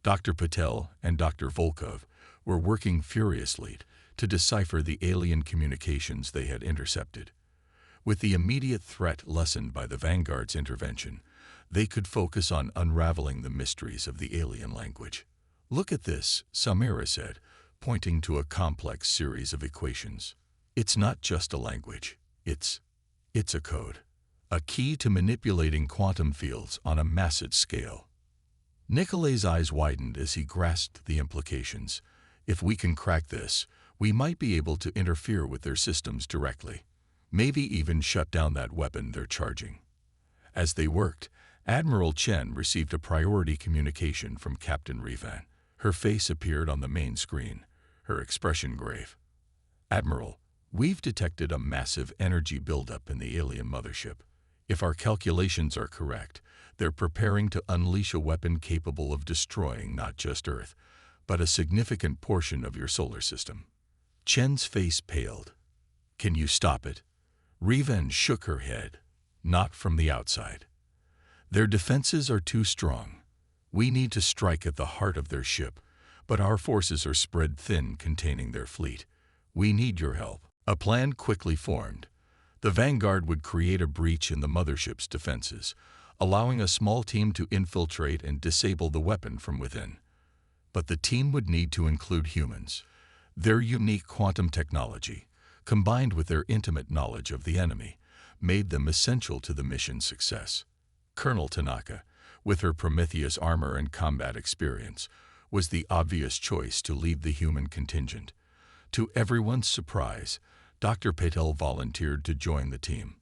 Dr. Patel and Dr. Volkov were working furiously to decipher the alien communications they had intercepted. With the immediate threat lessened by the Vanguard's intervention, they could focus on unraveling the mysteries of the alien language. "Look at this," Samira said, pointing to a complex series of equations. "It's not just a language. It's a code. A key to manipulating quantum fields on a massive scale." Nicolay's eyes widened as he grasped the implications. "If we can crack this, we might be able to interfere with their systems directly. Maybe even shut down that weapon they're charging." As they worked, Admiral Chen received a priority communication from Captain Revan. Her face appeared on the main screen, her expression grave. "Admiral, we've detected a massive energy buildup in the alien mothership. If our calculations are correct, they're preparing to unleash a weapon capable of destroying not just Earth, but a significant portion of your solar system." Chen's face paled. "Can you stop it?" Revan shook her head. "Not from the outside. Their defenses are too strong. We need to strike at the heart of their ship, but our forces are spread thin containing their fleet. We need your help." A plan quickly formed. The Vanguard would create a breach in the mothership's defenses, allowing a small team to infiltrate and disable the weapon from within. But the team would need to include humans. Their unique quantum technology, combined with their intimate knowledge of the enemy, made them essential to the mission's success. Colonel Tanaka, with her Prometheus armor and combat experience, was the obvious choice to lead the human contingent. To everyone's surprise, Dr. Patel volunteered to join the team.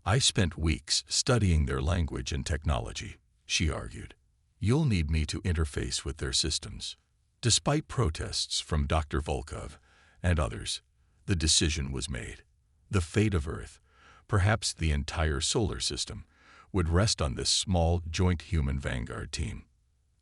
"I spent weeks studying their language and technology," she argued. "You'll need me to interface with their systems." Despite protests from Dr. Volkov and others, the decision was made. The fate of Earth, perhaps the entire solar system, would rest on this small joint human vanguard team.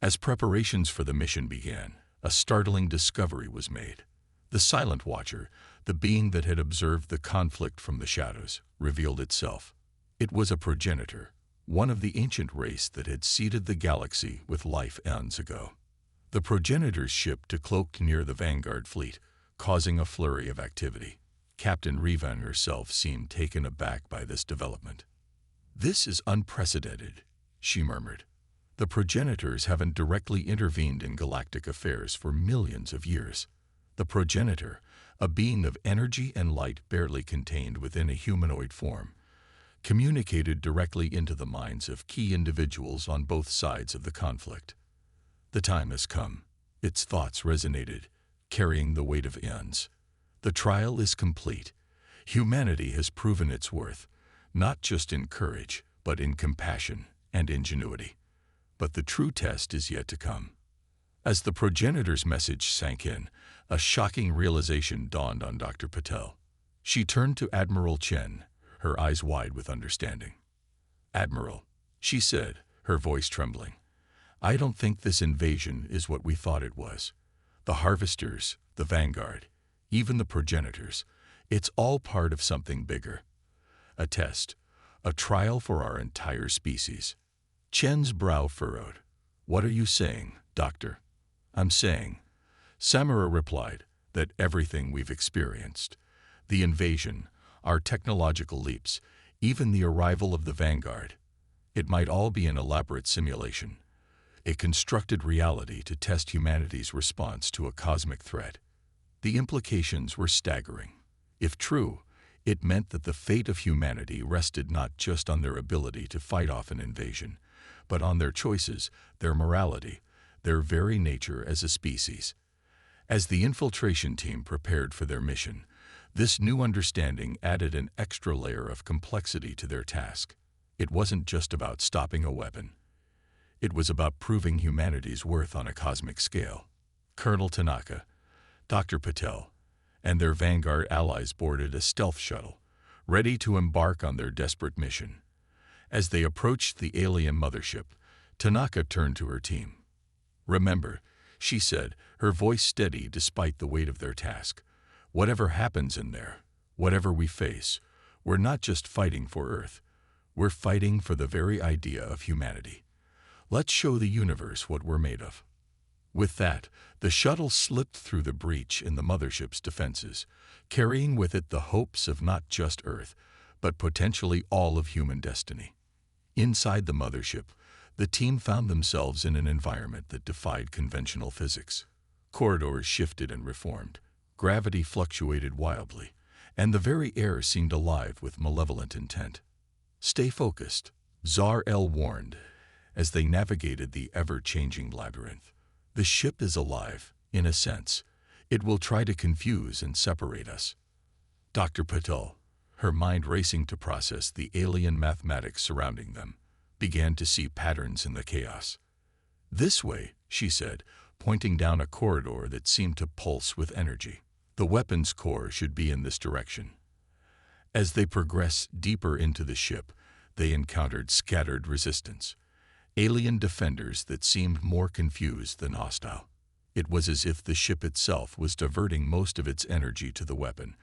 As preparations for the mission began, a startling discovery was made. The Silent Watcher, the being that had observed the conflict from the shadows, revealed itself. It was a progenitor, one of the ancient race that had seeded the galaxy with life eons ago. The progenitor's ship decloaked near the vanguard fleet, causing a flurry of activity. Captain Revan herself seemed taken aback by this development. "This is unprecedented," she murmured. "The progenitors haven't directly intervened in galactic affairs for millions of years." The progenitor, a being of energy and light barely contained within a humanoid form, communicated directly into the minds of key individuals on both sides of the conflict. "The time has come," its thoughts resonated, carrying the weight of eons. "The trial is complete. Humanity has proven its worth, not just in courage, but in compassion and ingenuity. But the true test is yet to come." As the progenitor's message sank in, a shocking realization dawned on Dr. Patel. She turned to Admiral Chen, her eyes wide with understanding. "Admiral," she said, her voice trembling, "I don't think this invasion is what we thought it was. The harvesters, the vanguard, even the progenitors, it's all part of something bigger. A test, a trial for our entire species." Chen's brow furrowed. "What are you saying, Doctor?" "I'm saying," Samara replied, "that everything we've experienced, the invasion, our technological leaps, even the arrival of the vanguard, it might all be an elaborate simulation, a constructed reality to test humanity's response to a cosmic threat." The implications were staggering. If true, it meant that the fate of humanity rested not just on their ability to fight off an invasion, but on their choices, their morality, their very nature as a species. As the infiltration team prepared for their mission, this new understanding added an extra layer of complexity to their task. It wasn't just about stopping a weapon. It was about proving humanity's worth on a cosmic scale. Colonel Tanaka, Dr. Patel, and their vanguard allies boarded a stealth shuttle, ready to embark on their desperate mission. As they approached the alien mothership, Tanaka turned to her team. "Remember," she said, her voice steady despite the weight of their task, "whatever happens in there, whatever we face, we're not just fighting for Earth. We're fighting for the very idea of humanity. Let's show the universe what we're made of." With that, the shuttle slipped through the breach in the mothership's defenses, carrying with it the hopes of not just Earth, but potentially all of human destiny. Inside the mothership, the team found themselves in an environment that defied conventional physics. Corridors shifted and reformed, gravity fluctuated wildly, and the very air seemed alive with malevolent intent. "Stay focused," Zar-El warned, as they navigated the ever-changing labyrinth. "The ship is alive, in a sense. It will try to confuse and separate us." Dr. Patel, her mind racing to process the alien mathematics surrounding them, began to see patterns in the chaos. "This way," she said, pointing down a corridor that seemed to pulse with energy. "The weapons core should be in this direction." As they progressed deeper into the ship, they encountered scattered resistance, alien defenders that seemed more confused than hostile. It was as if the ship itself was diverting most of its energy to the weapon,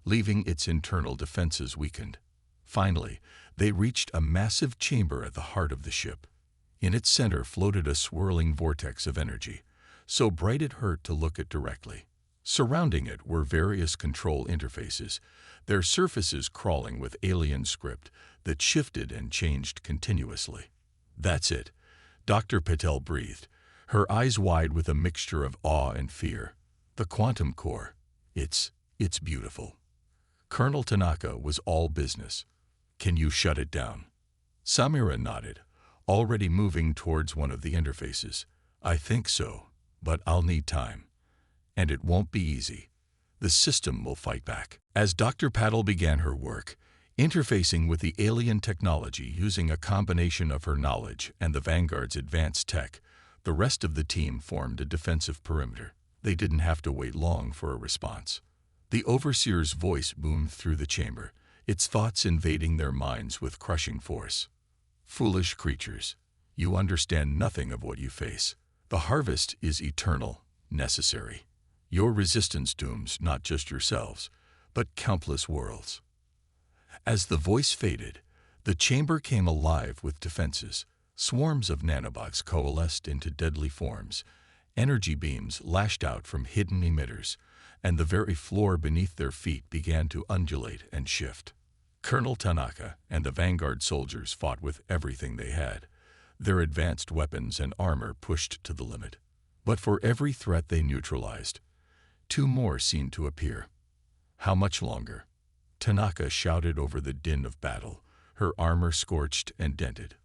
leaving its internal defenses weakened. Finally, they reached a massive chamber at the heart of the ship. In its center floated a swirling vortex of energy, so bright it hurt to look at directly. Surrounding it were various control interfaces, their surfaces crawling with alien script that shifted and changed continuously. "That's it," Dr. Patel breathed, her eyes wide with a mixture of awe and fear. The quantum core, it's beautiful. Colonel Tanaka was all business. Can you shut it down? Samira nodded, already moving towards one of the interfaces. I think so, but I'll need time. And it won't be easy. The system will fight back. As Dr. Paddle began her work, interfacing with the alien technology using a combination of her knowledge and the Vanguard's advanced tech, the rest of the team formed a defensive perimeter. They didn't have to wait long for a response. The Overseer's voice boomed through the chamber, its thoughts invading their minds with crushing force. Foolish creatures, you understand nothing of what you face. The harvest is eternal, necessary. Your resistance dooms not just yourselves, but countless worlds. As the voice faded, the chamber came alive with defenses. Swarms of nanobots coalesced into deadly forms. Energy beams lashed out from hidden emitters, and the very floor beneath their feet began to undulate and shift. Colonel Tanaka and the Vanguard soldiers fought with everything they had, their advanced weapons and armor pushed to the limit. But for every threat they neutralized, two more seemed to appear. How much longer? Tanaka shouted over the din of battle, her armor scorched and dented.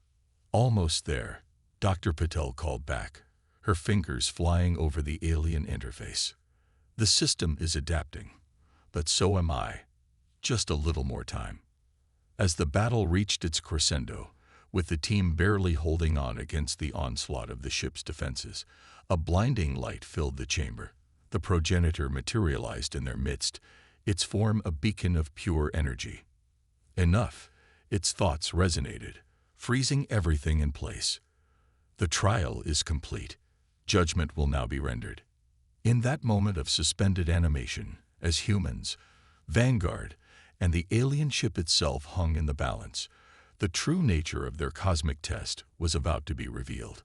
Almost there, Dr. Patel called back, her fingers flying over the alien interface. The system is adapting, but so am I. Just a little more time. As the battle reached its crescendo, with the team barely holding on against the onslaught of the ship's defenses, a blinding light filled the chamber. The progenitor materialized in their midst, its form a beacon of pure energy. Enough, its thoughts resonated, freezing everything in place. The trial is complete. Judgment will now be rendered. In that moment of suspended animation, as humans, Vanguard, and the alien ship itself hung in the balance, the true nature of their cosmic test was about to be revealed.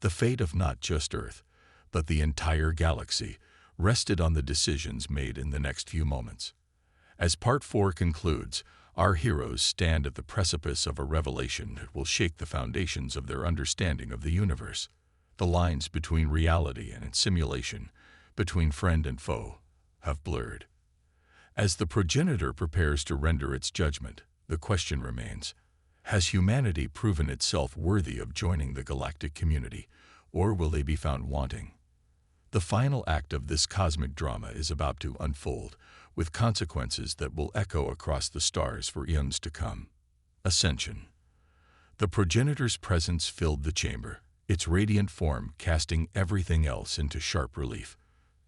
The fate of not just Earth, but the entire galaxy, rested on the decisions made in the next few moments. As Part 4 concludes, our heroes stand at the precipice of a revelation that will shake the foundations of their understanding of the universe. The lines between reality and simulation, between friend and foe, have blurred. As the progenitor prepares to render its judgment, the question remains, has humanity proven itself worthy of joining the galactic community, or will they be found wanting? The final act of this cosmic drama is about to unfold, with consequences that will echo across the stars for eons to come. Ascension. The progenitor's presence filled the chamber, its radiant form casting everything else into sharp relief.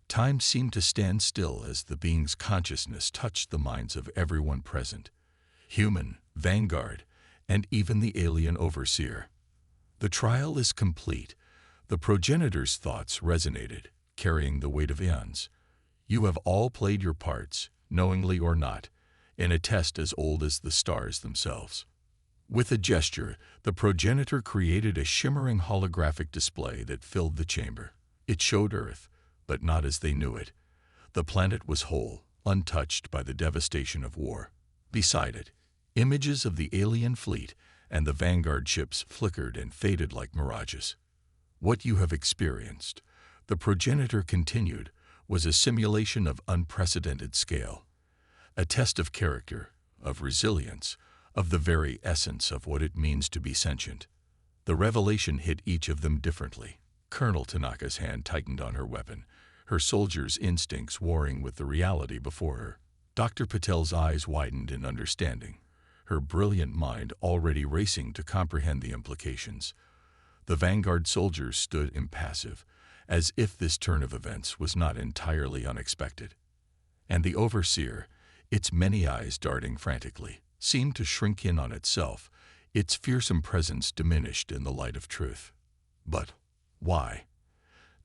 Time seemed to stand still as the being's consciousness touched the minds of everyone present. Human, Vanguard, and even the alien Overseer. The trial is complete. The progenitor's thoughts resonated, carrying the weight of eons. You have all played your parts, knowingly or not, in a test as old as the stars themselves. With a gesture, the progenitor created a shimmering holographic display that filled the chamber. It showed Earth, but not as they knew it. The planet was whole, untouched by the devastation of war. Beside it, images of the alien fleet and the Vanguard ships flickered and faded like mirages. What you have experienced, the progenitor continued, was a simulation of unprecedented scale. A test of character, of resilience, of the very essence of what it means to be sentient. The revelation hit each of them differently. Colonel Tanaka's hand tightened on her weapon, her soldier's instincts warring with the reality before her. Dr. Patel's eyes widened in understanding, her brilliant mind already racing to comprehend the implications. The Vanguard soldiers stood impassive, as if this turn of events was not entirely unexpected. And the Overseer, its many eyes darting frantically, seemed to shrink in on itself, its fearsome presence diminished in the light of truth. But why?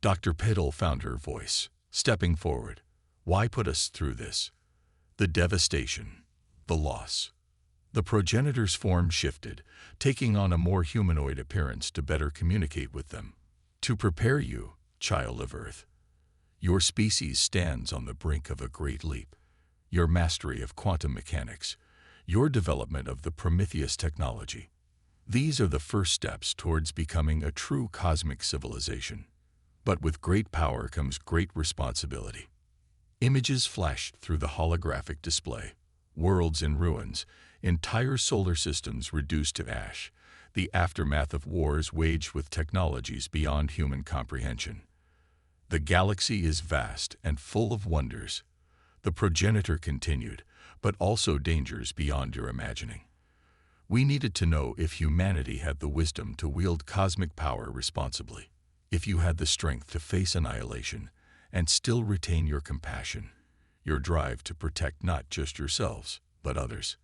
Dr. Patel found her voice, stepping forward. Why put us through this? The devastation, the loss. The progenitor's form shifted, taking on a more humanoid appearance to better communicate with them. To prepare you, child of Earth. Your species stands on the brink of a great leap. Your mastery of quantum mechanics, your development of the Prometheus technology. These are the first steps towards becoming a true cosmic civilization. But with great power comes great responsibility. Images flashed through the holographic display. Worlds in ruins, entire solar systems reduced to ash, the aftermath of wars waged with technologies beyond human comprehension. The galaxy is vast and full of wonders. The progenitor continued, but also dangers beyond your imagining. We needed to know if humanity had the wisdom to wield cosmic power responsibly, if you had the strength to face annihilation and still retain your compassion, your drive to protect not just yourselves, but others.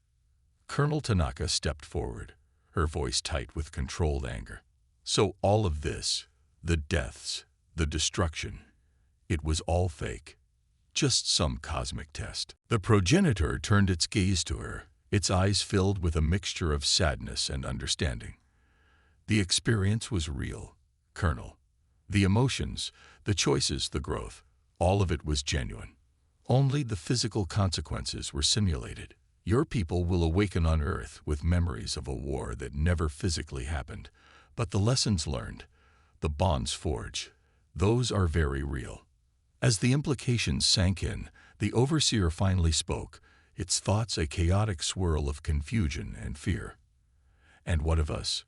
Colonel Tanaka stepped forward, her voice tight with controlled anger. So all of this, the deaths, the destruction, it was all fake. Just some cosmic test. The progenitor turned its gaze to her, its eyes filled with a mixture of sadness and understanding. The experience was real, Colonel. The emotions, the choices, the growth, all of it was genuine. Only the physical consequences were simulated. Your people will awaken on Earth with memories of a war that never physically happened, but the lessons learned, the bonds forged, those are very real. As the implications sank in, the overseer finally spoke, its thoughts a chaotic swirl of confusion and fear. And what of us?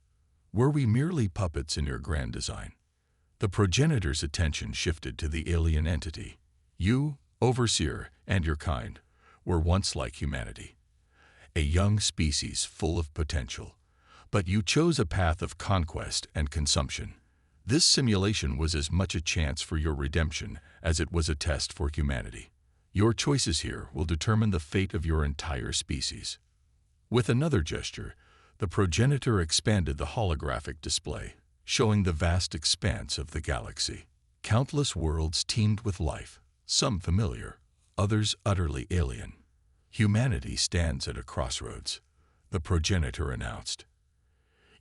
Were we merely puppets in your grand design? The progenitor's attention shifted to the alien entity. You, overseer, and your kind, were once like humanity. A young species full of potential. But you chose a path of conquest and consumption. This simulation was as much a chance for your redemption as it was a test for humanity. Your choices here will determine the fate of your entire species. With another gesture, the progenitor expanded the holographic display, showing the vast expanse of the galaxy. Countless worlds teemed with life, some familiar, others utterly alien. Humanity stands at a crossroads, the progenitor announced.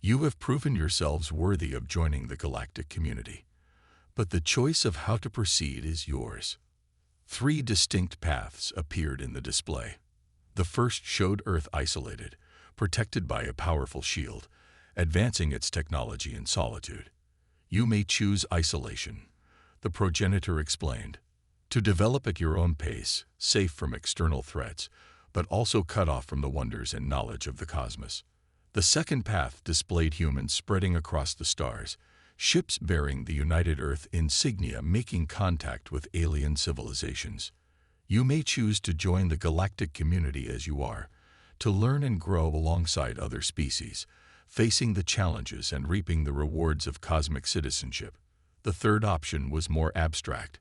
You have proven yourselves worthy of joining the galactic community, but the choice of how to proceed is yours. 3 distinct paths appeared in the display. The first showed Earth isolated, protected by a powerful shield, advancing its technology in solitude. You may choose isolation, the progenitor explained, to develop at your own pace, safe from external threats, but also cut off from the wonders and knowledge of the cosmos. The second path displayed humans spreading across the stars, ships bearing the United Earth insignia making contact with alien civilizations. You may choose to join the galactic community as you are, to learn and grow alongside other species, facing the challenges and reaping the rewards of cosmic citizenship. The third option was more abstract.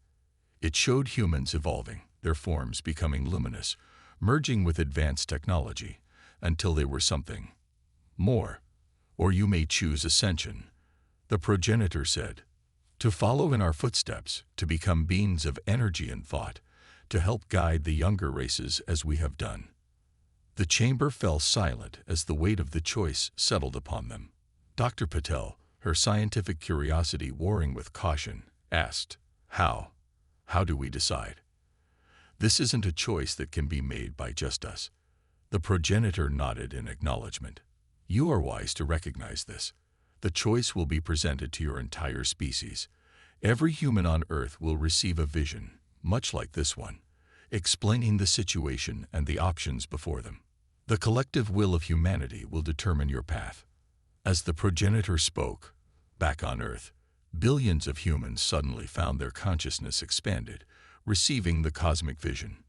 It showed humans evolving, their forms becoming luminous, merging with advanced technology, until they were something more. Or you may choose ascension, the progenitor said, to follow in our footsteps, to become beings of energy and thought, to help guide the younger races as we have done. The chamber fell silent as the weight of the choice settled upon them. Dr. Patel, her scientific curiosity warring with caution, asked, How? How do we decide? This isn't a choice that can be made by just us. The progenitor nodded in acknowledgement. You are wise to recognize this. The choice will be presented to your entire species. Every human on Earth will receive a vision, much like this one, explaining the situation and the options before them. The collective will of humanity will determine your path. As the progenitor spoke, back on Earth, billions of humans suddenly found their consciousness expanded, receiving the cosmic vision.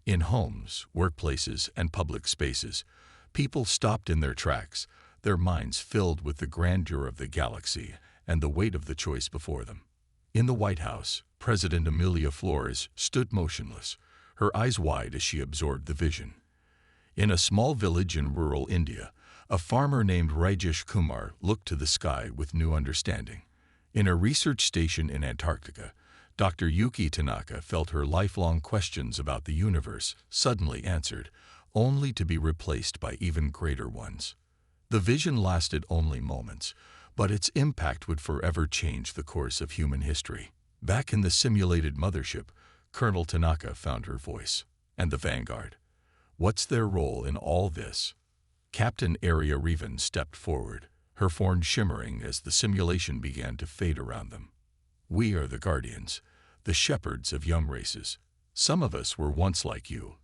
In homes, workplaces, and public spaces, people stopped in their tracks, their minds filled with the grandeur of the galaxy and the weight of the choice before them. In the White House, President Amelia Flores stood motionless, her eyes wide as she absorbed the vision. In a small village in rural India, a farmer named Rajesh Kumar looked to the sky with new understanding. In a research station in Antarctica, Dr. Yuki Tanaka felt her lifelong questions about the universe suddenly answered, only to be replaced by even greater ones. The vision lasted only moments, but its impact would forever change the course of human history. Back in the simulated mothership, Colonel Tanaka found her voice. And the Vanguard. What's their role in all this? Captain Aria Revan stepped forward, her form shimmering as the simulation began to fade around them. We are the guardians, the shepherds of young races. Some of us were once like you,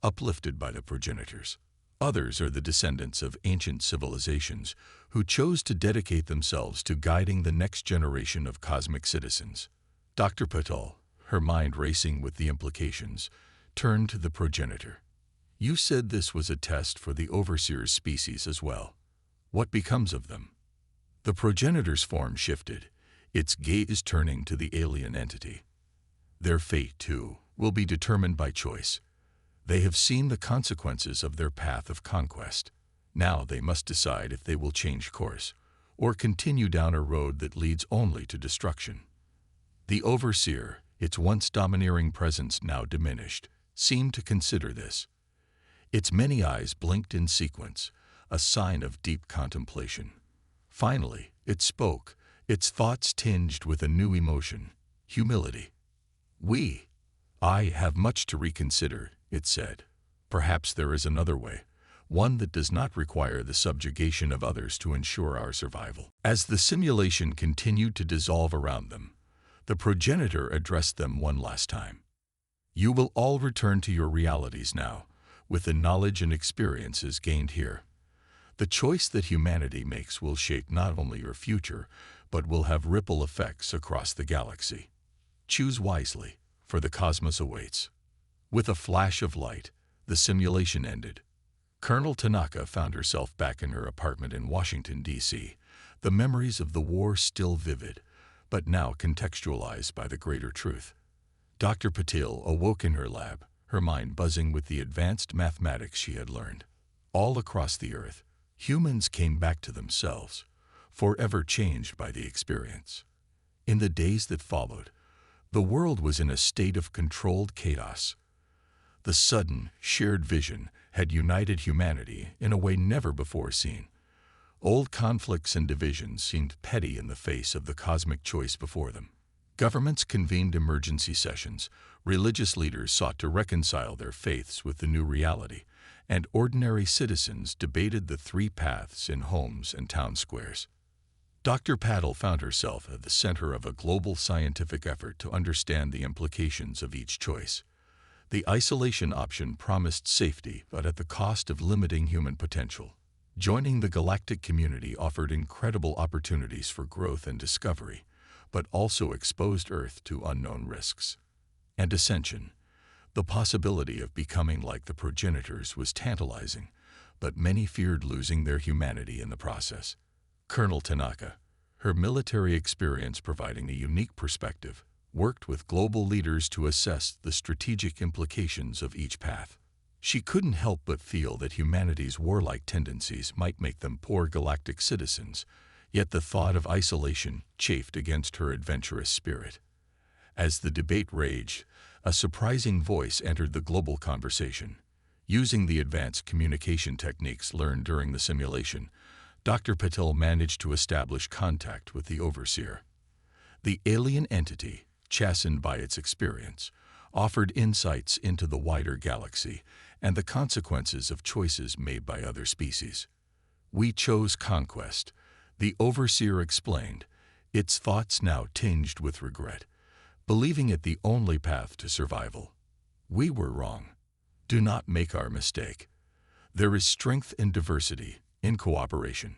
uplifted by the progenitors. Others are the descendants of ancient civilizations who chose to dedicate themselves to guiding the next generation of cosmic citizens. Dr. Patel, her mind racing with the implications, turned to the progenitor. You said this was a test for the overseer's species as well. What becomes of them? The progenitor's form shifted, its gaze turning to the alien entity. Their fate, too, will be determined by choice. They have seen the consequences of their path of conquest. Now they must decide if they will change course, or continue down a road that leads only to destruction. The overseer, its once domineering presence now diminished, seemed to consider this. Its many eyes blinked in sequence, a sign of deep contemplation. Finally, it spoke, its thoughts tinged with a new emotion, humility. I have much to reconsider, it said. Perhaps there is another way, one that does not require the subjugation of others to ensure our survival. As the simulation continued to dissolve around them, the progenitor addressed them one last time. You will all return to your realities now, with the knowledge and experiences gained here. The choice that humanity makes will shape not only your future, but will have ripple effects across the galaxy. Choose wisely, for the cosmos awaits. With a flash of light, the simulation ended. Colonel Tanaka found herself back in her apartment in Washington, D.C., the memories of the war still vivid, but now contextualized by the greater truth. Dr. Patil awoke in her lab, her mind buzzing with the advanced mathematics she had learned. All across the Earth, humans came back to themselves, forever changed by the experience. In the days that followed, the world was in a state of controlled chaos. The sudden, shared vision had united humanity in a way never before seen. Old conflicts and divisions seemed petty in the face of the cosmic choice before them. Governments convened emergency sessions, religious leaders sought to reconcile their faiths with the new reality, and ordinary citizens debated the three paths in homes and town squares. Dr. Patel found herself at the center of a global scientific effort to understand the implications of each choice. The isolation option promised safety, but at the cost of limiting human potential. Joining the galactic community offered incredible opportunities for growth and discovery, but also exposed Earth to unknown risks. And ascension, the possibility of becoming like the progenitors, was tantalizing, but many feared losing their humanity in the process. Colonel Tanaka, her military experience providing a unique perspective, worked with global leaders to assess the strategic implications of each path. She couldn't help but feel that humanity's warlike tendencies might make them poor galactic citizens, yet the thought of isolation chafed against her adventurous spirit. As the debate raged, a surprising voice entered the global conversation. Using the advanced communication techniques learned during the simulation, Dr. Patel managed to establish contact with the overseer. The alien entity, chastened by its experience, offered insights into the wider galaxy and the consequences of choices made by other species. We chose conquest, the overseer explained, its thoughts now tinged with regret, believing it the only path to survival. We were wrong. Do not make our mistake. There is strength in diversity, in cooperation.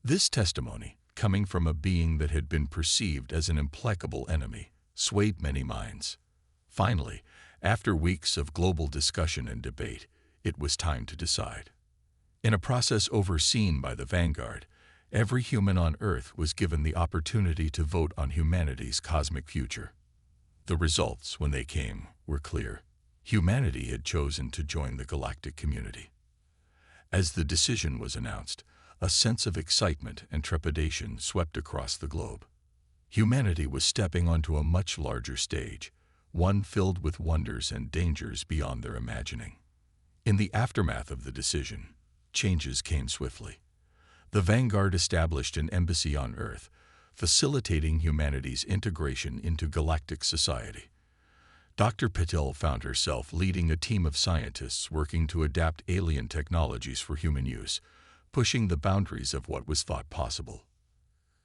This testimony, coming from a being that had been perceived as an implacable enemy, swayed many minds. Finally, after weeks of global discussion and debate, it was time to decide. In a process overseen by the Vanguard, every human on Earth was given the opportunity to vote on humanity's cosmic future. The results, when they came, were clear. Humanity had chosen to join the galactic community. As the decision was announced, a sense of excitement and trepidation swept across the globe. Humanity was stepping onto a much larger stage, one filled with wonders and dangers beyond their imagining. In the aftermath of the decision, changes came swiftly. The Vanguard established an embassy on Earth, facilitating humanity's integration into galactic society. Dr. Patel found herself leading a team of scientists working to adapt alien technologies for human use, pushing the boundaries of what was thought possible.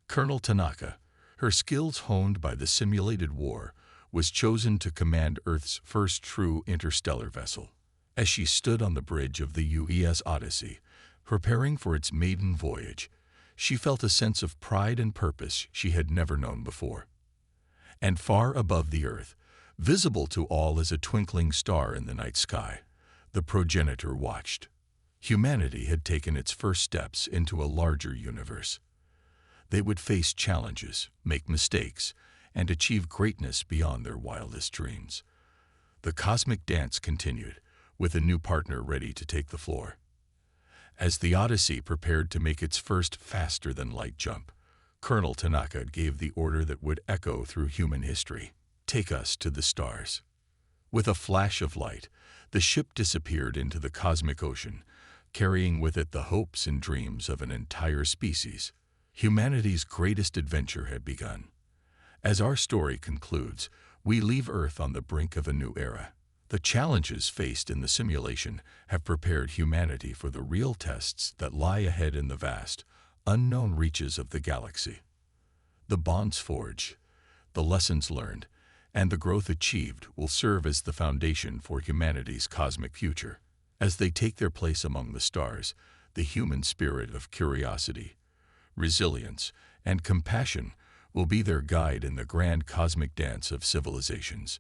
Colonel Tanaka, Her skills honed by the simulated war was chosen to command Earth's first true interstellar vessel. As she stood on the bridge of the UES Odyssey, preparing for its maiden voyage, she felt a sense of pride and purpose she had never known before. And far above the Earth, visible to all as a twinkling star in the night sky, the progenitor watched. Humanity had taken its first steps into a larger universe. They would face challenges, make mistakes, and achieve greatness beyond their wildest dreams. The cosmic dance continued, with a new partner ready to take the floor. As the Odyssey prepared to make its first faster-than-light jump, Colonel Tanaka gave the order that would echo through human history: "Take us to the stars." With a flash of light, the ship disappeared into the cosmic ocean, carrying with it the hopes and dreams of an entire species. Humanity's greatest adventure had begun. As our story concludes, we leave Earth on the brink of a new era. The challenges faced in the simulation have prepared humanity for the real tests that lie ahead in the vast, unknown reaches of the galaxy. The bonds forged, the lessons learned, and the growth achieved will serve as the foundation for humanity's cosmic future. As they take their place among the stars, the human spirit of curiosity, resilience, and compassion will be their guide in the grand cosmic dance of civilizations.